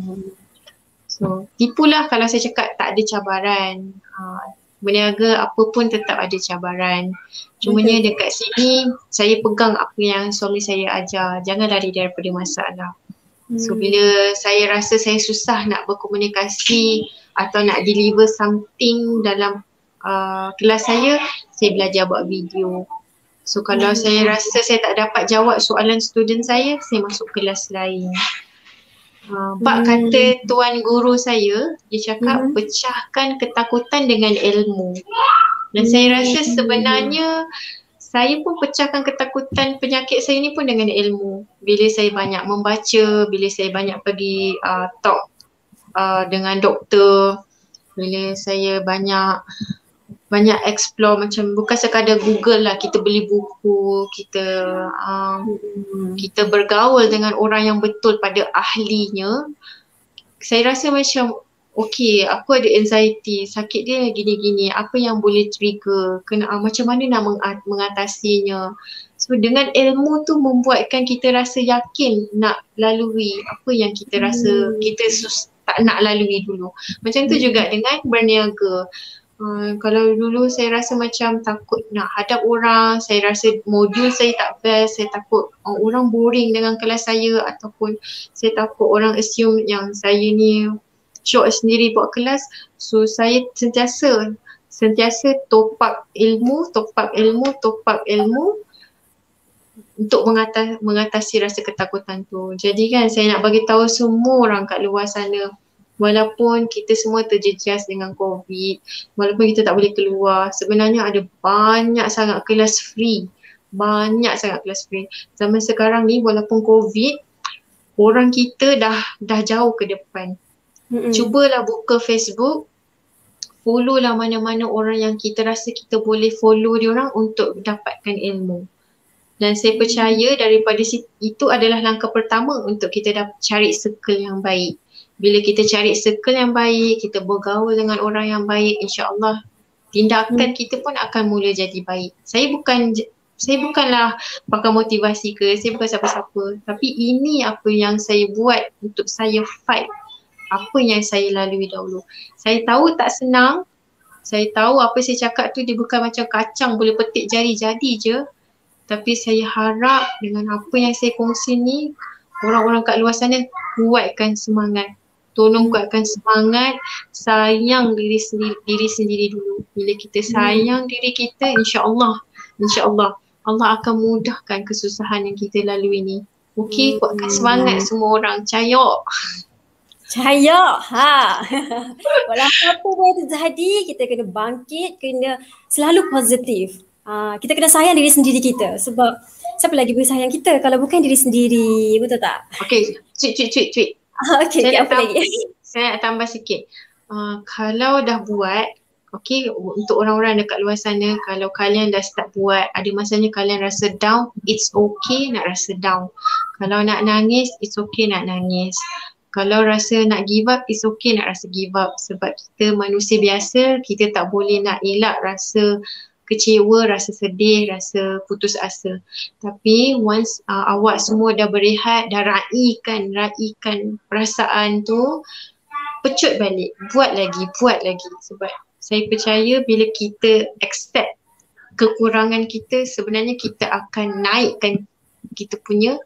So tipulah kalau saya cakap tak ada cabaran. Berniaga apa pun tetap ada cabaran. Cumanya dekat sini saya pegang apa yang suami saya ajar, jangan lari daripada masalah. So bila saya rasa saya susah nak berkomunikasi atau nak deliver something dalam kelas saya belajar buat video. So kalau saya rasa saya tak dapat jawab soalan student saya masuk kelas lain. Bak kata tuan guru saya, dia cakap pecahkan ketakutan dengan ilmu. Dan saya rasa sebenarnya saya pun pecahkan ketakutan penyakit saya ni pun dengan ilmu. Bila saya banyak membaca, bila saya banyak pergi talk dengan doktor, bila saya banyak explore, macam bukan sekadar Google lah, kita beli buku, kita bergaul dengan orang yang betul pada ahlinya. Saya rasa macam okay, aku ada anxiety, sakit dia gini-gini, apa yang boleh trigger, macam mana nak mengatasinya. So dengan ilmu tu membuatkan kita rasa yakin nak lalui apa yang kita rasa kita tak nak lalui dulu. Macam tu juga dengan berniaga. Kalau dulu saya rasa macam takut nak hadap orang, saya rasa modul saya tak best, saya takut orang boring dengan kelas saya, ataupun saya takut orang assume yang saya ni syok sendiri buat kelas. So saya sentiasa top up ilmu untuk mengatasi rasa ketakutan tu. Jadi kan saya nak bagi tahu semua orang kat luar sana, walaupun kita semua terjejas dengan COVID, walaupun kita tak boleh keluar, sebenarnya ada banyak sangat kelas free. Zaman sekarang ni walaupun COVID, orang kita dah jauh ke depan. Cubalah buka Facebook, follow lah mana-mana orang yang kita rasa kita boleh follow diorang untuk dapatkan ilmu. Dan saya percaya daripada itu adalah langkah pertama untuk kita cari circle yang baik. Bila kita cari circle yang baik, kita bergaul dengan orang yang baik, insya-Allah tindakan kita pun akan mula jadi baik. Saya bukanlah pakar motivasi ke, saya bukan siapa-siapa, tapi ini apa yang saya buat untuk saya fight apa yang saya lalui dahulu. Saya tahu tak senang, saya tahu apa saya cakap tu dia bukan macam kacang boleh petik jari jadi je, tapi saya harap dengan apa yang saya kongsi ni, orang-orang kat luar sana kuatkan semangat. Tolong kuatkan semangat, sayang diri sendiri dulu. Bila kita sayang diri kita, insya-Allah Allah akan mudahkan kesusahan yang kita lalui ni. Okey, kuatkan semangat semua orang. Cayok. Walau apa pun terjadi, kita kena bangkit, kena selalu positif. Kita kena sayang diri sendiri kita, sebab siapa lagi boleh sayang kita kalau bukan diri sendiri, betul tak? Okey, tweet. Okey, apa lagi? Saya nak tambah sikit. Kalau dah buat, okey, untuk orang-orang dekat luar sana, kalau kalian dah start buat, ada masanya kalian rasa down, it's okay nak rasa down. Kalau nak nangis, it's okay nak nangis. Kalau rasa nak give up, it's okay nak rasa give up. Sebab kita manusia biasa, kita tak boleh nak elak rasa kecewa, rasa sedih, rasa putus asa. Tapi once awak semua dah berehat, dah raikan perasaan tu, pecut balik, buat lagi. Sebab saya percaya bila kita accept kekurangan kita, sebenarnya kita akan naikkan kita punya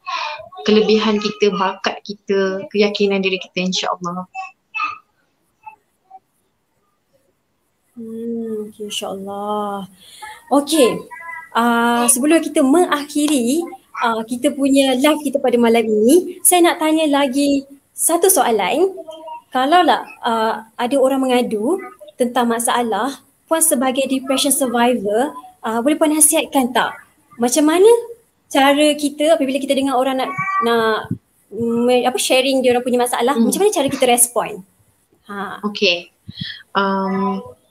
kelebihan kita, bakat kita, keyakinan diri kita, insya-Allah. Okay, insya-Allah. Okey. Sebelum kita mengakhiri kita punya live kita pada malam ini, saya nak tanya lagi satu soalan. Kalaulah ada orang mengadu tentang masalah, Puan sebagai depression survivor, boleh Puan nasihatkan tak? Macam mana cara kita apabila kita dengar orang nak sharing dia orang punya masalah, macam mana cara kita respon? Okey.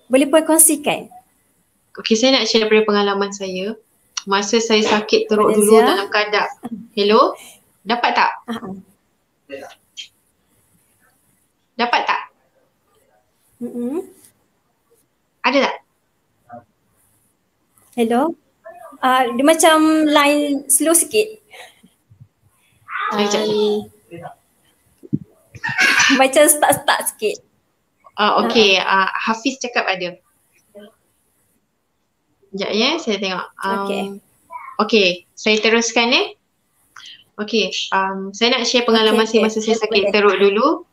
Boleh Puan kongsikan? Okey, saya nak share daripada pengalaman saya. Masa saya sakit teruk dulu dalam keadaan. Hello? Dapat tak? Dapat tak? Ada tak? Hello? Dia macam line slow sikit. Macam start sikit. Okey, Hafiz cakap ada. Sekejap ya, saya tengok. Okey, saya teruskan ya. Okey, saya nak share pengalaman saya masa saya sakit teruk dulu.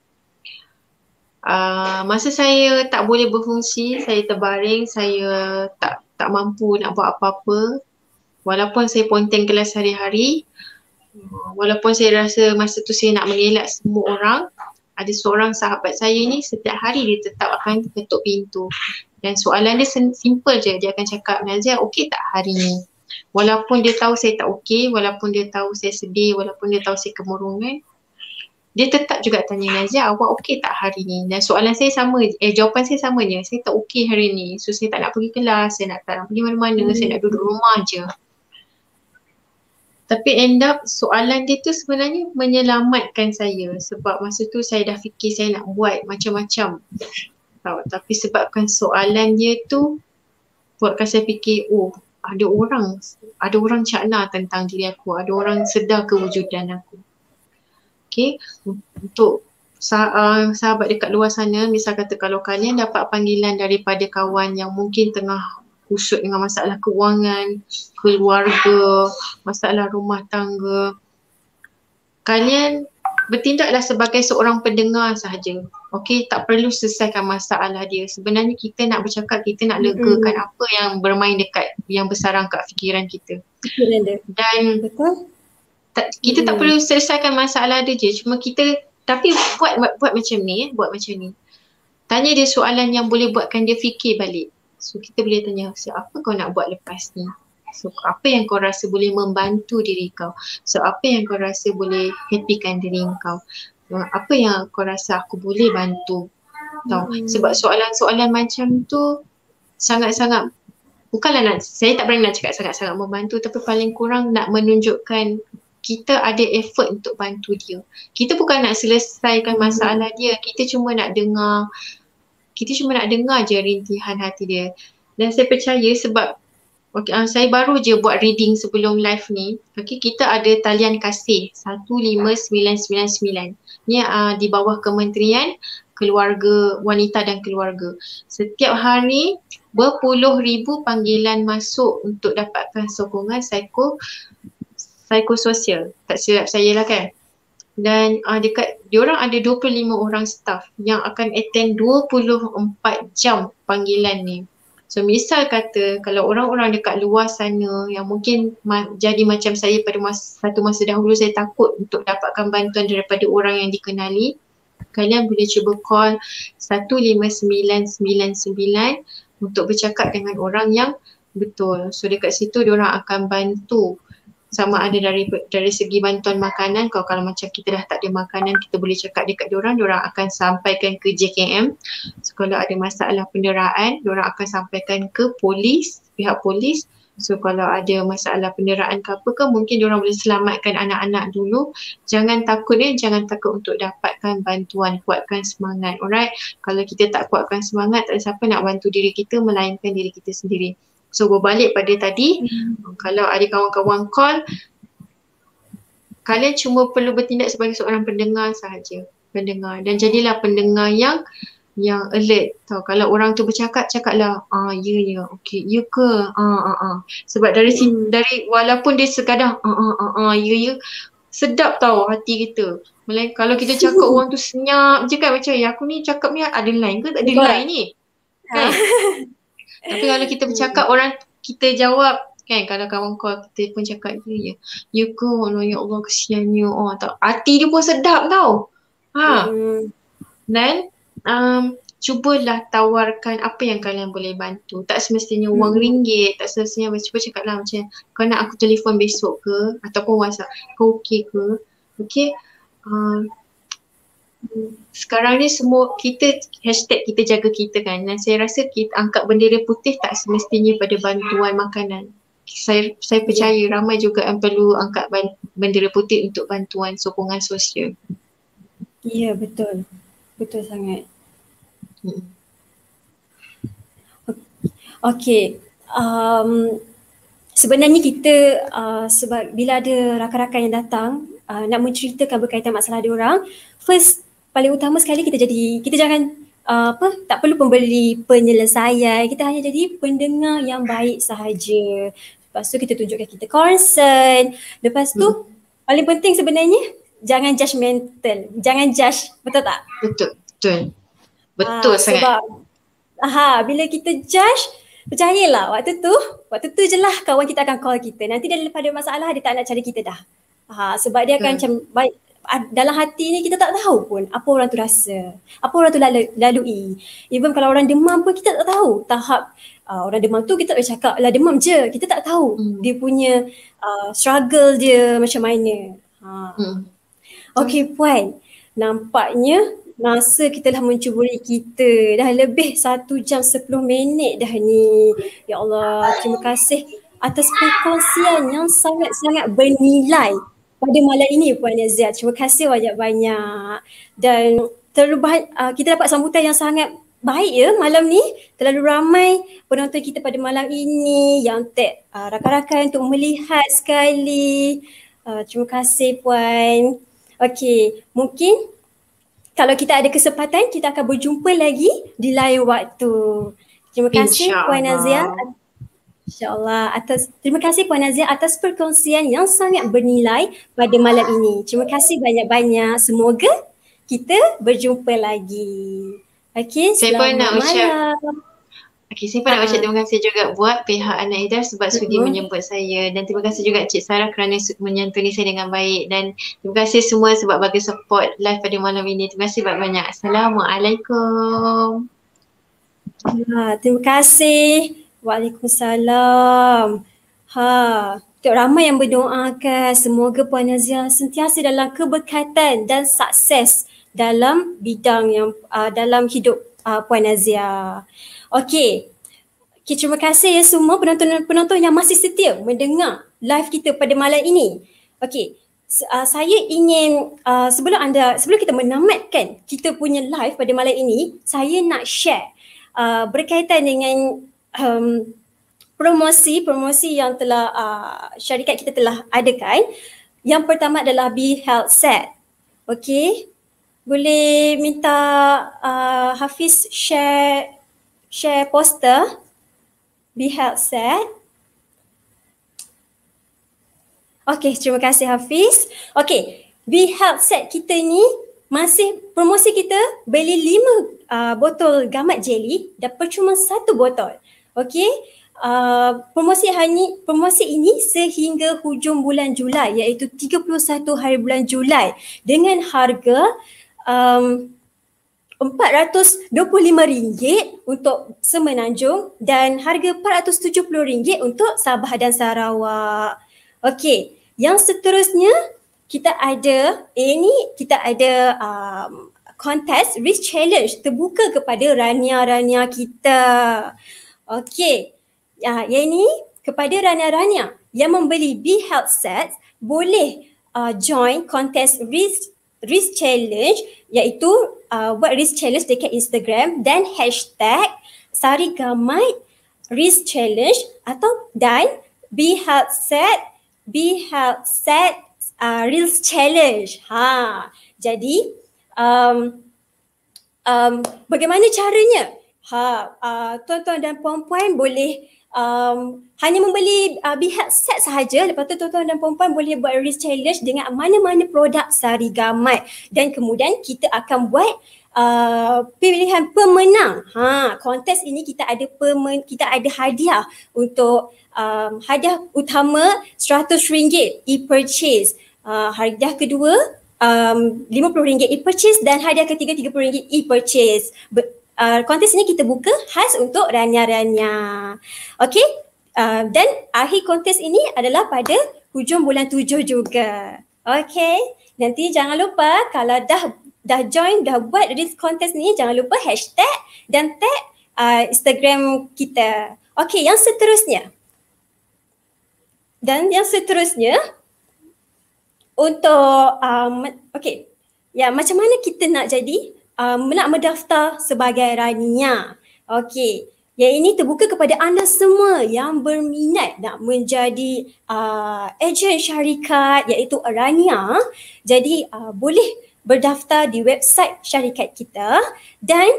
Masa saya tak boleh berfungsi, saya terbaring, saya tak mampu nak buat apa-apa. Walaupun saya ponteng kelas hari-hari, walaupun saya rasa masa tu saya nak mengelak semua orang, ada seorang sahabat saya ni setiap hari dia tetap akan ketuk pintu. Dan soalan dia simple je, dia akan cakap, Nazia okey tak hari ni? Walaupun dia tahu saya tak okey, walaupun dia tahu saya sedih, walaupun dia tahu saya kemurungan, dia tetap juga tanya, Nazia awak okey tak hari ni? Dan soalan saya sama, jawapan saya sama je, saya tak okey hari ni. So saya tak nak pergi kelas, saya tak nak pergi mana-mana, saya nak duduk rumah je. Tapi end up soalan dia tu sebenarnya menyelamatkan saya, sebab masa tu saya dah fikir saya nak buat macam-macam. Tapi sebabkan soalan dia tu buatkan saya fikir, oh ada orang cakna tentang diri aku, ada orang sedar kewujudan aku. Okay, untuk sahabat dekat luar sana, misal kata kalau kalian dapat panggilan daripada kawan yang mungkin tengah kusut dengan masalah kewangan, keluarga, masalah rumah tangga, kalian bertindaklah sebagai seorang pendengar sahaja. Okey, tak perlu selesaikan masalah dia. Sebenarnya kita nak bercakap, kita nak legakan apa yang bermain dekat, yang bersarang kat fikiran kita. Dan betul. Kita tak perlu selesaikan masalah dia je. Cuma kita, tapi buat macam ni, tanya dia soalan yang boleh buatkan dia fikir balik. So kita boleh tanya, so apa kau nak buat lepas ni? So apa yang kau rasa boleh membantu diri kau? So apa yang kau rasa boleh happykan diri kau? Apa yang kau rasa aku boleh bantu? Tahu? Sebab soalan-soalan macam tu sangat-sangat, bukanlah saya tak berani nak cakap sangat-sangat membantu, tapi paling kurang nak menunjukkan kita ada effort untuk bantu dia. Kita bukan nak selesaikan masalah dia, kita cuma nak dengar je rintihan hati dia. Dan saya percaya sebab saya baru je buat reading sebelum live ni. Okay, kita ada talian kasih 15999. Ni di bawah Kementerian Keluarga, Wanita dan Keluarga. Setiap hari berpuluh ribu panggilan masuk untuk dapatkan sokongan psikososial. Tak silap saya lah kan. Dan diorang ada 25 orang staff yang akan attend 24 jam panggilan ni. So misal kata kalau orang-orang dekat luar sana yang mungkin jadi macam saya pada satu masa dahulu, saya takut untuk dapatkan bantuan daripada orang yang dikenali, kalian boleh cuba call 15999 untuk bercakap dengan orang yang betul. So dekat situ diorang akan bantu, sama ada dari segi bantuan makanan. Kalau macam kita dah tak ada makanan, kita boleh cakap dekat diorang akan sampaikan ke JKM. So kalau ada masalah penderaan, diorang akan sampaikan ke pihak polis. So kalau ada masalah penderaan ke apa ke, mungkin diorang boleh selamatkan anak-anak dulu. Jangan takut untuk dapatkan bantuan, kuatkan semangat. Alright, kalau kita tak kuatkan semangat, tak ada siapa nak bantu diri kita melainkan diri kita sendiri. So berbalik pada tadi, kalau ada kawan-kawan call, kalian cuma perlu bertindak sebagai seorang pendengar sahaja. Pendengar, dan jadilah pendengar yang alert. Tahu, kalau orang tu bercakap, cakaplah ya, okey, ya ke, sebab dari walaupun dia sekadar ya, sedap tahu hati kita. Kalau kita cakap orang tu senyap je kan, macam aku ni cakap ni ada line ke tak ada line ni kan. Tapi kalau kita bercakap, orang kita jawab kan. Kalau kawan call, kita pun cakap ya ke, ya Allah kesiannya, tak, hati dia pun sedap tau. Dan cubalah tawarkan apa yang kalian boleh bantu. Tak semestinya wang ringgit, tak semestinya, cuba cakaplah macam, kau nak aku telefon besok ke, ataupun WhatsApp, kau okey ke? Okey, sekarang ni semua kita hashtag kita jaga kita kan, dan saya rasa kita angkat bendera putih tak semestinya pada bantuan makanan. Saya percaya ramai juga yang perlu angkat bendera putih untuk bantuan sokongan sosial. Ya, betul. Betul sangat. Okey. Sebenarnya kita sebab bila ada rakan-rakan yang datang nak menceritakan berkaitan masalah diorang, first paling utama sekali kita jangan tak perlu pemberi penyelesaian, kita hanya jadi pendengar yang baik sahaja. Lepas tu kita tunjukkan kita concern. Lepas tu paling penting sebenarnya jangan judgemental, jangan judge, betul tak? Betul sangat. Sebab bila kita judge, Percayalah waktu tu je lah kawan kita akan call kita. Nanti dia lepas ada masalah dia tak nak cari kita dah. Sebab dia akan macam baik, dalam hati ni kita tak tahu pun apa orang tu rasa, apa orang tu lalui. Even kalau orang demam pun kita tak tahu tahap orang demam tu, kita boleh cakap lah demam je. Kita tak tahu dia punya struggle dia macam mana. Okay Puan, nampaknya masa kita dah mencuburi kita. Dah lebih 1 jam 10 minit dah ni. Ya Allah, terima kasih atas perkongsian yang sangat-sangat bernilai pada malam ini Puan Nazia. Terima kasih banyak-banyak. Dan kita dapat sambutan yang sangat baik ya malam ni. Terlalu ramai penonton kita pada malam ini yang rakan-rakan untuk melihat sekali. Terima kasih Puan. Okey, mungkin kalau kita ada kesempatan, kita akan berjumpa lagi di lain waktu. Terima kasih Puan Nazia. InsyaAllah. Terima kasih Puan Nazia atas perkongsian yang sangat bernilai pada malam ini. Terima kasih banyak-banyak. Semoga kita berjumpa lagi. Okey, selamat malam. Okay, saya pun nak ucap terima kasih juga buat pihak Anak Hidayah sebab sudi menjemput saya, dan terima kasih juga Cik Sarah kerana menyantuni saya dengan baik, dan terima kasih semua sebab bagi support live pada malam ini. Terima kasih banyak-banyak. Assalamualaikum. Terima kasih. Waalaikumsalam. Ramai yang berdoakan semoga Puan Nazia sentiasa dalam keberkatan dan sukses dalam bidang yang dalam hidup Puan Nazia. Okey, terima kasih ya semua penonton yang masih setia mendengar live kita pada malam ini. Okey, saya ingin sebelum kita menamatkan kita punya live pada malam ini, saya nak share berkaitan dengan promosi yang telah syarikat kita telah adakan. Yang pertama adalah Be Health Set. Okey, boleh minta Hafiz share poster Be Health Set. Okey, terima kasih Hafiz. Okey, Be Health Set kita ni masih promosi kita, beli 5 botol gamat jelly dan percuma 1 botol. Okey, promosi ini sehingga hujung bulan Julai, iaitu 31 hari bulan Julai, dengan harga RM425 untuk Semenanjung dan harga RM470 untuk Sabah dan Sarawak. Okey, yang seterusnya kita ada kontes Risk Challenge terbuka kepada rania-rania kita. Okey, yang ini kepada rania-rania yang membeli Be Health Set boleh join kontes Risk Challenge, iaitu buat Risk Challenge dekat Instagram dan hashtag Sarigamat Risk Challenge dan Be Health Set Reels Challenge. Jadi bagaimana caranya? Tuan-tuan dan puan-puan boleh hanya membeli Be Health Set sahaja. Lepas tu tuan-tuan dan puan-puan boleh buat Risk Challenge dengan mana-mana produk Sarigamat, dan kemudian kita akan buat pilihan pemenang. Kontes ini kita ada hadiah untuk hadiah utama RM100 e-purchase. Hadiah kedua RM50 e-purchase dan hadiah ketiga RM30 e-purchase. Kontes ini kita buka khas untuk rania-rania. Okey, dan akhir kontes ini adalah pada hujung bulan 7 juga. Okey, nanti jangan lupa kalau dah join, dah buat this kontes ni, jangan lupa hashtag dan tag Instagram kita. Okey, yang seterusnya untuk macam mana kita nak jadi nak mendaftar sebagai rania. Okey, yang ini terbuka kepada anda semua yang berminat nak menjadi ejen syarikat, iaitu rania. Jadi boleh berdaftar di website syarikat kita dan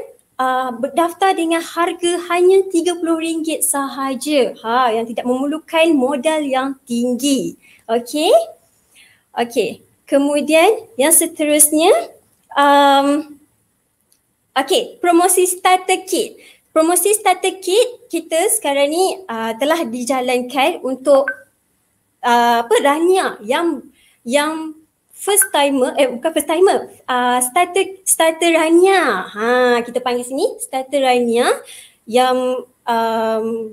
berdaftar dengan harga hanya RM30 sahaja, yang tidak memerlukan modal yang tinggi. Okey. Kemudian yang seterusnya promosi starter kit. promosi starter kit kita sekarang ni telah dijalankan untuk Rania yang first timer, bukan first timer, starter Rania. Kita panggil sini starter Rania yang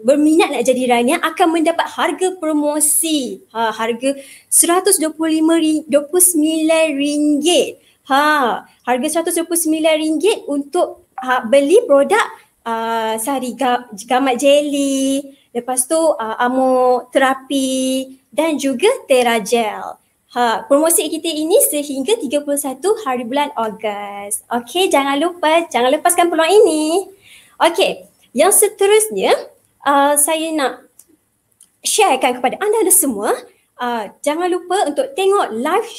berminat nak jadi Rania akan mendapat harga promosi. Harga RM129. Harga RM129 untuk beli produk sehari gamat jelly, lepas tu amoterapi dan juga teragel. Promosi kita ini sehingga 31 hari bulan Ogos. Okey, jangan lepaskan peluang ini. Okey, yang seterusnya saya nak sharekan kepada anda semua. Jangan lupa untuk tengok live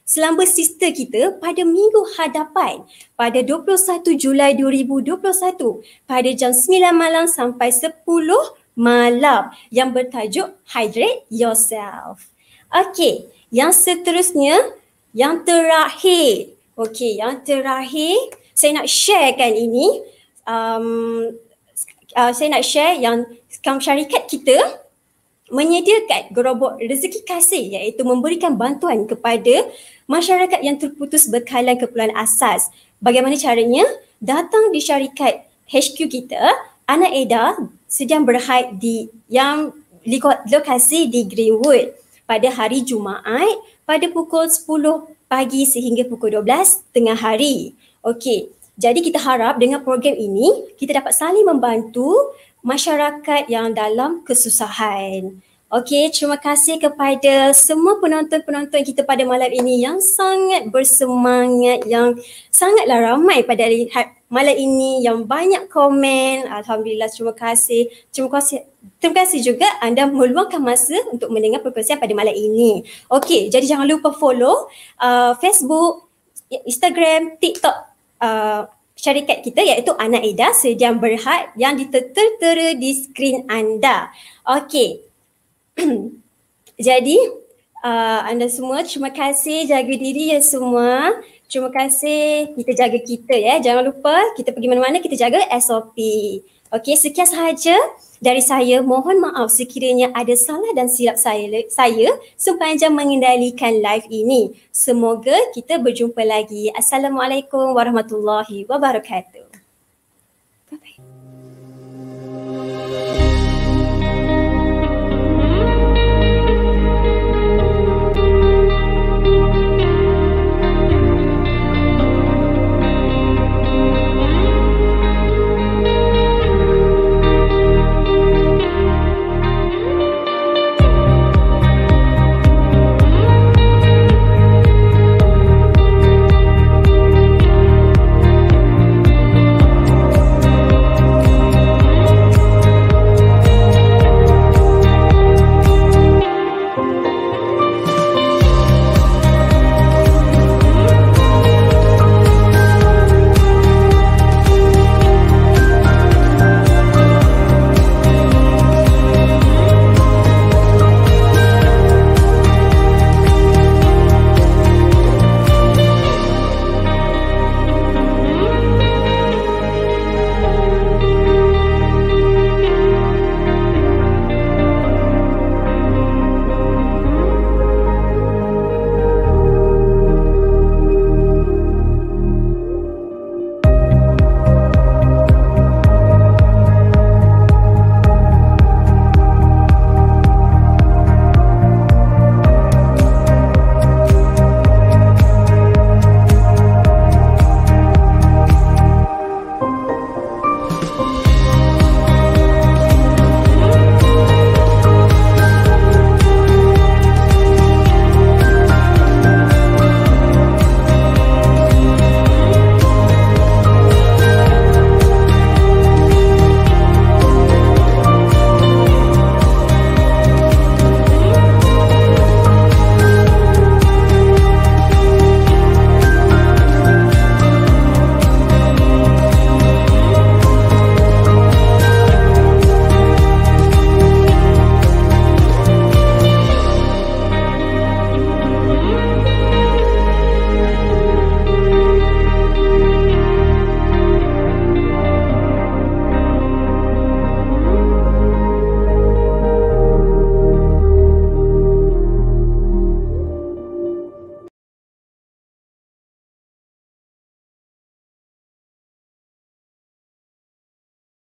selamba sister kita pada minggu hadapan pada 21 Julai 2021 pada jam 9 malam sampai 10 malam yang bertajuk Hydrate Yourself. Okey, yang seterusnya, yang terakhir. Okey, yang terakhir saya nak sharekan ini. Saya nak share yang syarikat kita menyediakan gerobok rezeki kasih, iaitu memberikan bantuan kepada masyarakat yang terputus bekalan keperluan asas. Bagaimana caranya? Datang di syarikat HQ kita, Ana Eda sedang berhad di yang lokasi di Greenwood pada hari Jumaat pada pukul 10 pagi sehingga pukul 12 tengah hari. Okey, jadi kita harap dengan program ini kita dapat saling membantu masyarakat yang dalam kesusahan. Okey, terima kasih kepada semua penonton-penonton kita pada malam ini yang sangat bersemangat, yang sangatlah ramai pada malam ini, yang banyak komen. Alhamdulillah, terima kasih. Terima kasih juga anda meluangkan masa untuk mendengar perkongsian pada malam ini. Okey, jadi jangan lupa follow Facebook, Instagram, TikTok syarikat kita iaitu Ana Eda Sediam Berhad yang tertera di skrin anda. Okey. Jadi anda semua terima kasih, jaga diri ya semua. Terima kasih, kita jaga kita ya. Jangan lupa kita pergi mana-mana kita jaga SOP. Okey, sekian sahaja dari saya. Mohon maaf sekiranya ada salah dan silap saya sepanjang mengendalikan live ini. Semoga kita berjumpa lagi. Assalamualaikum warahmatullahi wabarakatuh. Bye bye.